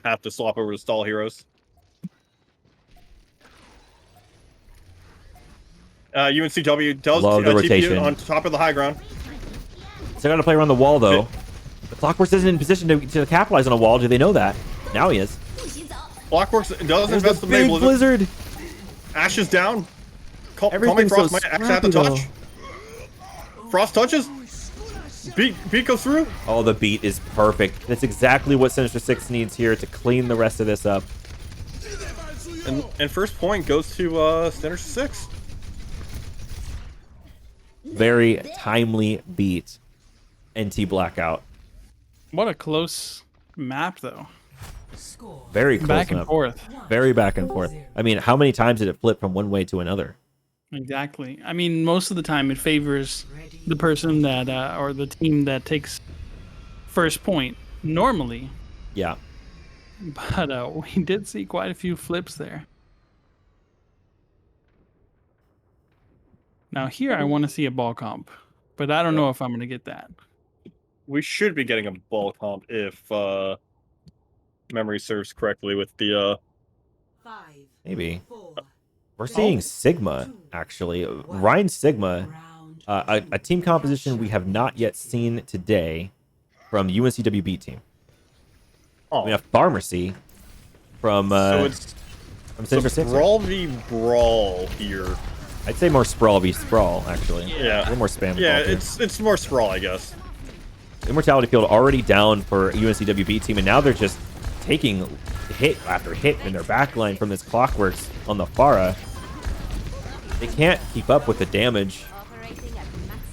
have to swap over to stall heroes. UNCW does TP on top of the high ground. Still got to play around the wall though. The Clockworks isn't in position to capitalize on a wall. Do they know that? Now he is. Clockworks does invest the big blizzard. Ash is down. Everything's Frost so might actually have to touch. Frost touches. Beat goes through. Oh, the beat is perfect. That's exactly what Sinister 6 needs here to clean the rest of this up. And first point goes to Sinister 6. Very timely beat. NT Blackout. What a close map, though. Very close back and map. forth. Very back and forth. I mean, how many times did it flip from one way to another? Exactly. I mean, most of the time it favors the person that, or the team that takes first point, normally. Yeah. But we did see quite a few flips there. Now here I want to see a ball comp, but I don't know if I'm going to get that. We should be getting a ball comp if memory serves correctly with the... Maybe. We're seeing Sigma, actually. Ryan Sigma, a team composition we have not yet seen today from UNCW B team. Oh. We have Pharmacy from Sinister 6. Brawl v Brawl here. I'd say more Sprawl v Sprawl, actually. Yeah. A little more spam. Yeah, it's more Sprawl, I guess. Immortality Field already down for UNCW B team, and now they're just taking hit after hit in their backline from this Clockworks on the Pharah. They can't keep up with the damage.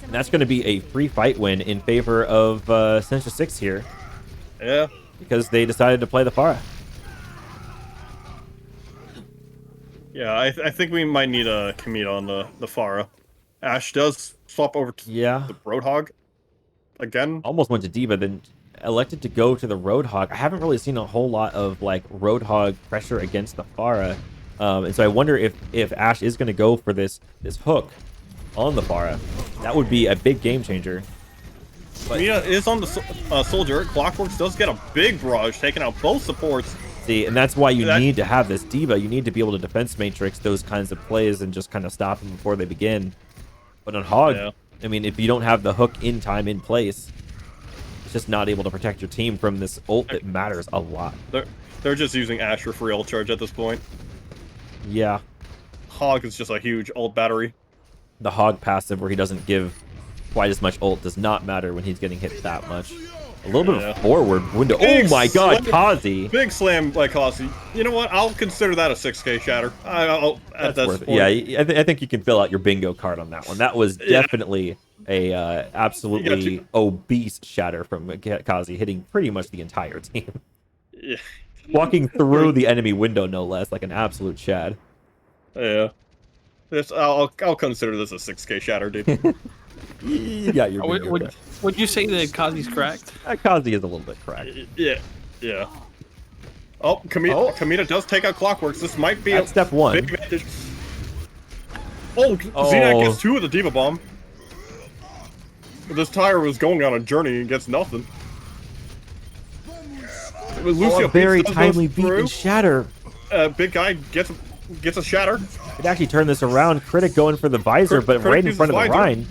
And that's going to be a free fight win in favor of Sinister 6 here. Yeah. Because they decided to play the Pharah. Yeah, I think we might need a commit on the Pharah. Ash does swap over to the Roadhog again. Almost went to D.Va, then elected to go to the Roadhog. I haven't really seen a whole lot of like Roadhog pressure against the Pharah. And so I wonder if Ash is going to go for this hook on the Pharah. That would be a big game changer. But Mia is on the Soldier. Clockworks does get a big barrage, taking out both supports. See, and that's why you need to have this D.Va. You need to be able to defense matrix those kinds of plays and just kind of stop them before they begin. But on Hog, I mean, if you don't have the hook in time, in place, it's just not able to protect your team from this ult that matters a lot. They're just using Ash for free ult charge at this point. Yeah. Hog is just a huge ult battery. The Hog passive, where he doesn't give quite as much ult, does not matter when he's getting hit that much. A little bit of forward window. Big Oh my god, slam. Kazi. Big slam by Kazi. You know what? I'll consider that a 6K shatter. At That's this worth it. point. Yeah, I think you can fill out your bingo card on that one. That was definitely a absolutely obese shatter from Kazi, hitting pretty much the entire team. Yeah. Walking through the enemy window, no less, like an absolute Chad. Yeah. I'll consider this a 6K shatter, dude. You got your bingo card. Would you say that Kazi's cracked? Kazi is a little bit cracked. Yeah. Oh, Kamita does take out Clockworks. This might be That's step one. big advantage. Oh, Xenak gets 2 with the Diva Bomb. But this tire was going on a journey and gets nothing. Lucio A very Beats does timely go beat through. and shatter. Big guy gets a shatter. Could actually turn this around. Critic going for the visor, but Critic right in uses front of the visor. Rhine.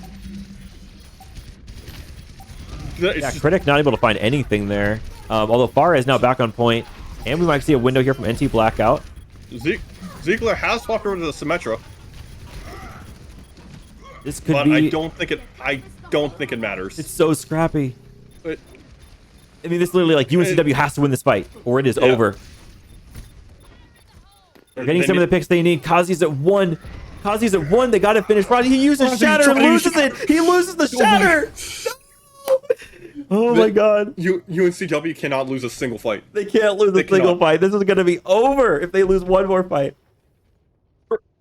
It's Yeah, just- Critic not able to find anything there. Although Farah is now back on point. And we might see a window here from NT Blackout. Ziegler has swapped over to the Symmetra, This could but be... I don't think it matters. It's so scrappy. But- I mean, this literally, like, UNCW has to win this fight, or it is over. They're getting They some of the need- picks they need. Kazi's at 1. Kazi's at 1. They got to finish. Roddy, he uses Kazi's shatter and trying to use loses it. He loses the shatter. Oh my god. UNCW cannot lose a single fight. They can't lose a They single cannot. fight. This is going to be over if they lose one more fight.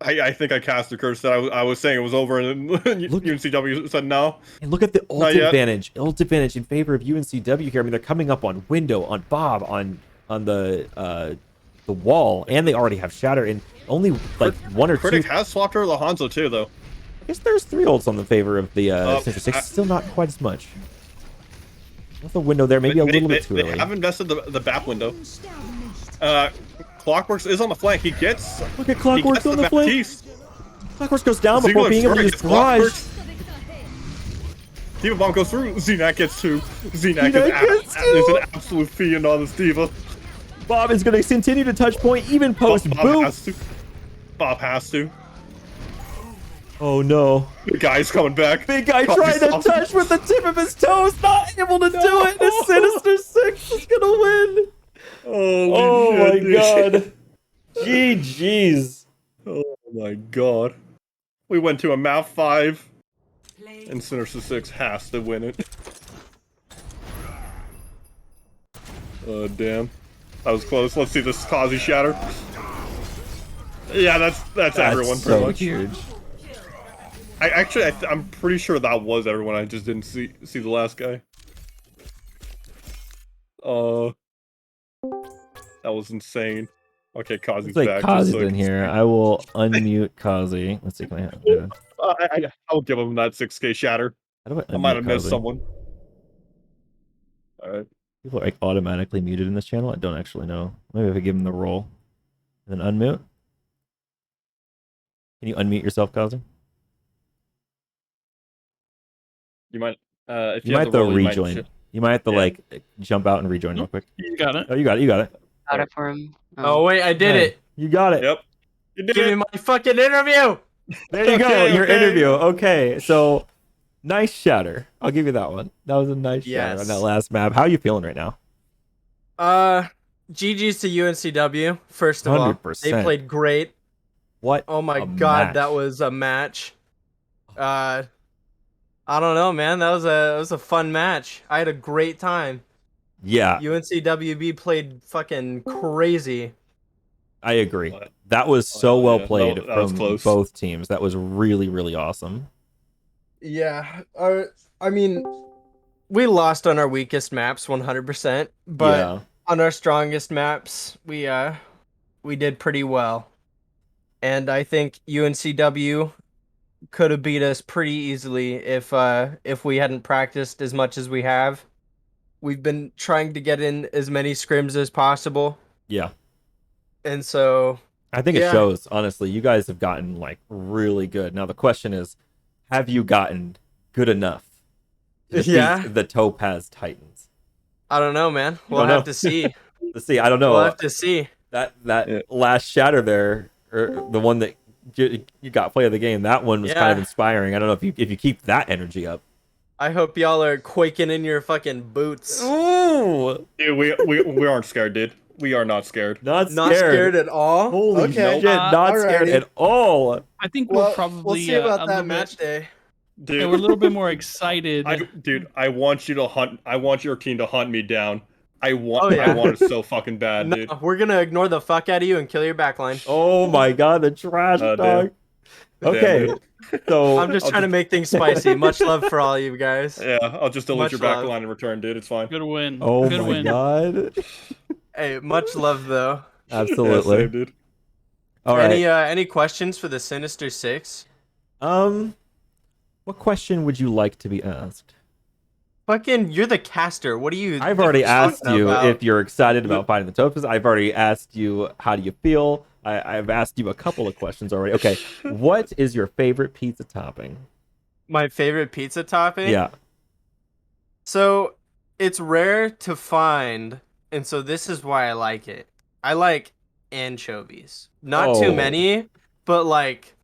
I think I cast a curse that I was saying it was over, and then UNCW said no. And look at the ult Not yet. advantage. Ult advantage in favor of UNCW here. I mean, they're coming up on window, on Bob, on the wall, and they already have shatter. And only like one or Critic two. has swapped over to Hanzo too, though. I guess there's 3 ults on the favor of the Sinister 6. I- Still not quite as much. With the window there, maybe a little bit too They early. have invested the BAP window. Clockworks is on the flank. He gets. Look at He Clockworks gets on the flank. Baptiste. Clockworks goes down before Ziegler's being able to strike use gets barrage. Clockworks. Diva Bomb goes through. Xenak gets 2. Xenak gets is 2. an absolute fiend on this Diva. Bob is going to continue to touch point even post Bob boom. has to. Bob has to. Oh no. The guy's coming back. Big guy Copy trying to soft. touch with the tip of his toes, not able to do it. The Sinister 6 is going to win. Holy Oh shit, my dude. god. GG's. Oh my god. We went to a map 5, Play and Sinister 6 has to win it. Oh, damn. That was close. Let's see this Kazi shatter. Yeah, that's everyone pretty so much. huge. I'm pretty sure that was everyone. I just didn't see the last guy. That was insane. Okay, Kazi's It's like back. Kazi's just so- in here. I will unmute Kazi. Let's see, can I have I'll give him that 6K shatter. How do I I might unmute have missed Kazi? someone. Alright. People are like automatically muted in this channel. I don't actually know. Maybe if I give him the role. Then unmute. Can you unmute yourself, Kazi? You might, if You you might have have the to role, you might rejoin. You might have to Yeah. like jump out and rejoin real quick. You got it. Oh, you got it. You got it. Got it for him. Oh wait, I did Hey, it. You got it. Yep. You did Give me it. my fucking interview. There you go. Okay, Your okay. interview. Okay, so nice shatter. I'll give you that one. That was a nice shatter on Yes. that last map. How are you feeling right now? GG's to UNCW. First of all, 100%. they played great. What? Oh my a god, match. that was a match. I don't know, man. That was a fun match. I had a great time. Yeah, UNCWB played fucking crazy. I agree. That was so well yeah, played that was from close. both teams. That was really, really awesome. Yeah. I mean, we lost on our weakest maps 100%, but yeah, on our strongest maps, we did pretty well. And I think UNCW could have beat us pretty easily if we hadn't practiced as much as we have. We've been trying to get in as many scrims as possible, yeah. and so I think it Yeah. shows. Honestly, you guys have gotten like really good. Now the question is, have you gotten good enough to defeat Yeah. the Topaz Titans? I don't know, man. We'll don't have know. to see. Let's see. I don't know. We'll have to see. That Yeah. last shatter there, or the one that you got play of the game. That one was kind of Yeah. inspiring. I don't know if you keep that energy up. I hope y'all are quaking in your fucking boots. Ooh, Dude, we aren't scared, dude. We are not scared. not scared. Not scared at all. Holy okay. shit! Not scared alrighty. at all. I think Well, we're probably we'll see a about little that match day. Dude, Yeah, we're a little bit more excited. dude, I want you to hunt. I want your team to hunt me down. I want. Oh, yeah. I want it so fucking bad, No, dude. we're gonna ignore the fuck out of you and kill your backline. Oh my god, the trash Damn. dog. Okay, Damn, so I'm just I'll trying to make things spicy. Much love for all you guys. yeah, I'll just delete Much your back love. line in return, dude. It's fine. Good win. oh Good my win. god, Hey, much love though. absolutely. Yeah, same, dude. All right. Any questions for the Sinister Six? What question would you like to be asked? Fucking, you're the caster. What do you? I've already asked talking you about? if you're excited about fighting the Topaz. I've already asked you how do you feel. I've asked you a couple of questions already. Okay, what is your favorite pizza topping? My favorite pizza topping. Yeah. So it's rare to find, and so this is why I like it. I like anchovies. Not too Oh. many, but like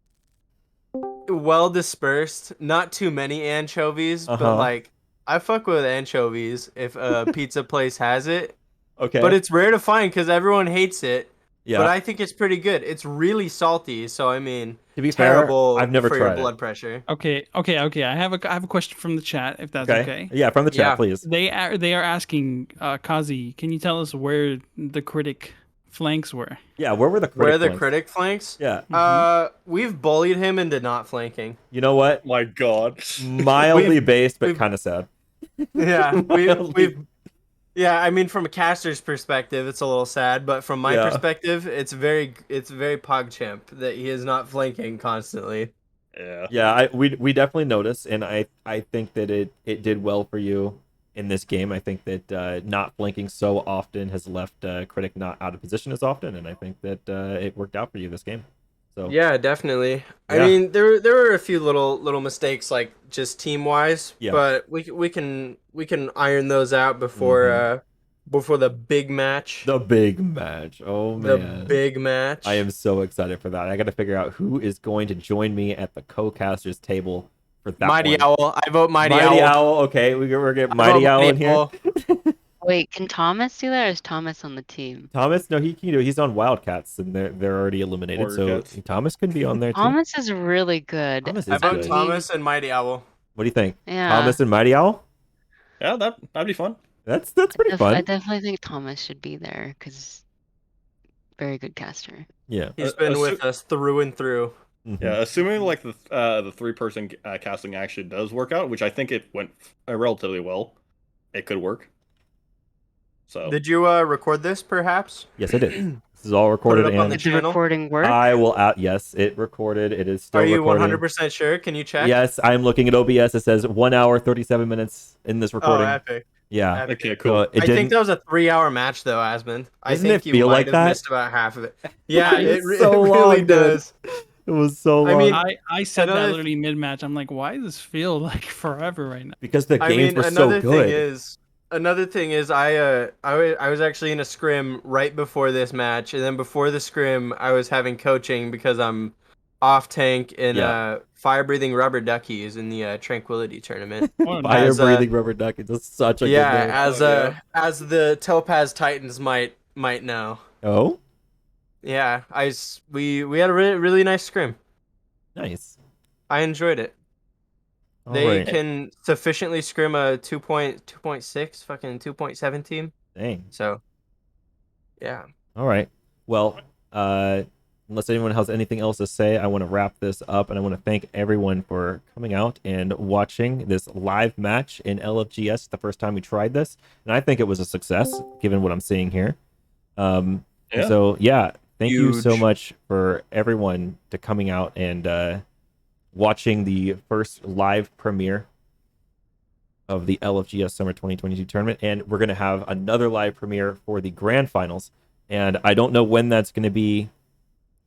well dispersed. Not too many anchovies, Uh-huh. but like I fuck with anchovies if a pizza place has it. Okay. But it's rare to find because everyone hates it. yeah. But I think it's pretty good. It's really salty, so I mean, to be terrible fair, I've never for your tried blood it. pressure. Okay. I have a question from the chat, if that's Okay. okay. Yeah, from the chat, Yeah. please. They are asking, Kazi, can you tell us where the critic flanks were? Yeah, where were the critic Where the points? critic flanks? Yeah. We've bullied him into not flanking. You know what? My God. Mildly based, but we've- kind of sad. Yeah, Mildly- we've. Yeah, I mean, from a caster's perspective, it's a little sad, but from my Yeah. perspective, it's very PogChamp that he is not flanking constantly. Yeah. Yeah, we definitely noticed, and I think that it did well for you in this game. I think that not flanking so often has left critic not out of position as often, and I think that it worked out for you this game. So Yeah, definitely. I Yeah. mean, there were a few little mistakes, like just team wise, Yeah. but we can iron those out before before the big match. the big match. Oh The man, big match. I am so excited for that. I got to figure out who is going to join me at the co-casters table for that Mighty one. Owl. I vote Mighty, Mighty Owl. Owl. Okay, we're getting I Mighty vote Owl in here. Owl. Wait, can Thomas do that, or is Thomas on the team? Thomas, no, he can do. He's on Wildcats, and they're already eliminated. Wildcats. So Thomas can be on there too. Thomas is really good. Thomas I is vote good. Thomas and Mighty Owl. What do you think? Yeah. Thomas and Mighty Owl? Yeah, that'd be fun. That's pretty I fun. definitely think Thomas should be there because very good caster. Yeah. He's been assu- with us through and through. Mhm. Yeah, assuming like the 3-person casting actually does work out, which I think it went relatively well, it could work. So Did you record this, perhaps? Yes, I did. This is all recorded up on and the Did the channel? recording work? I will out. Yes, it recorded. It is still Are you recording. 100% sure? Can you check? Yes, I'm looking at OBS. It says 1 hour 37 minutes in this Oh, recording. epic. Yeah. epic. okay, So cool. it I didn't. think that was a 3-hour match, though, Asmund. I Doesn't think it you feel might like have that? missed about half of it. Yeah, It's it so long, really dude. does. It was so long. I mean, I said that Another- literally mid match. I'm like, why does this feel like forever right now? because the I games mean, were so good. another thing is, I was actually in a scrim right before this match, and then before the scrim, I was having coaching because I'm off tank in Yeah. fire breathing rubber duckies in the Tranquility tournament. Oh, Fire as, breathing rubber duck. It's just such a yeah, good name. as Oh, yeah. as the Topaz Titans might know. Oh, Yeah, we had a really nice scrim. nice. I enjoyed it. All They right. can sufficiently scrim a 2.6, fucking 2.7 team. Dang. So, yeah. All right. Well, unless anyone has anything else to say, I want to wrap this up, and I want to thank everyone for coming out and watching this live match in LFGS the first time we tried this, and I think it was a success given what I'm seeing here. And Yeah. So yeah, thank you so Huge. much for everyone to coming out and watching the first live premiere of the LFGS Summer 2022 tournament, and we're gonna have another live premiere for the grand finals. And I don't know when that's going to be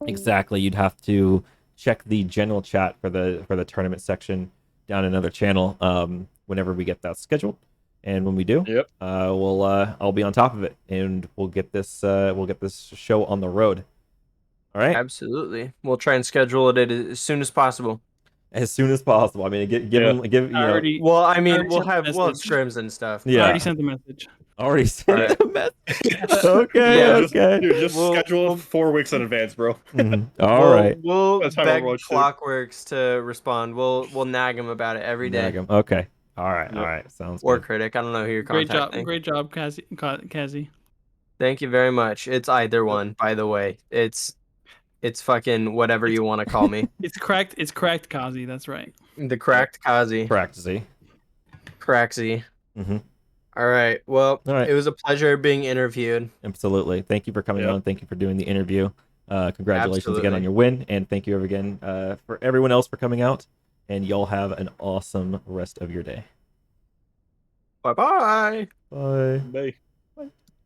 exactly. You'd have to check the general chat for the tournament section down another channel whenever we get that scheduled. And when we do, Yep. I'll be on top of it, and we'll get this show on the road. All right. Absolutely. We'll try and schedule it as soon as possible. As soon as possible. I mean, give Yeah. him, give you I know, already, Well, I mean, already we'll sent the have message. scrims and stuff. Yeah. I already sent the message. already sent Alright. a message. Okay, Yeah. okay. Dude, just We'll- schedule we'll- it 4 weeks in advance, bro. Mhm. All right. We'll That's how beg Overwatch should. Clockworks to respond. We'll nag him about it every day. Nag him. Okay. All right. Yep. All right. Sounds Or good. Critic. I don't know who you're Great contacting. job, Kazi. Thank you very much. It's either one, by the way. It's fucking whatever you want to call me. It's cracked, Kazi. That's right. The cracked Kazi. Practicing. Craxy. Mm-hmm. All right. Well, All right. it was a pleasure being interviewed. Absolutely. Thank you for coming Yep. on. Thank you for doing the interview. Congratulations again on Absolutely. your win, and thank you again for everyone else for coming out. And y'all have an awesome rest of your day. Bye-bye. Bye. Bye.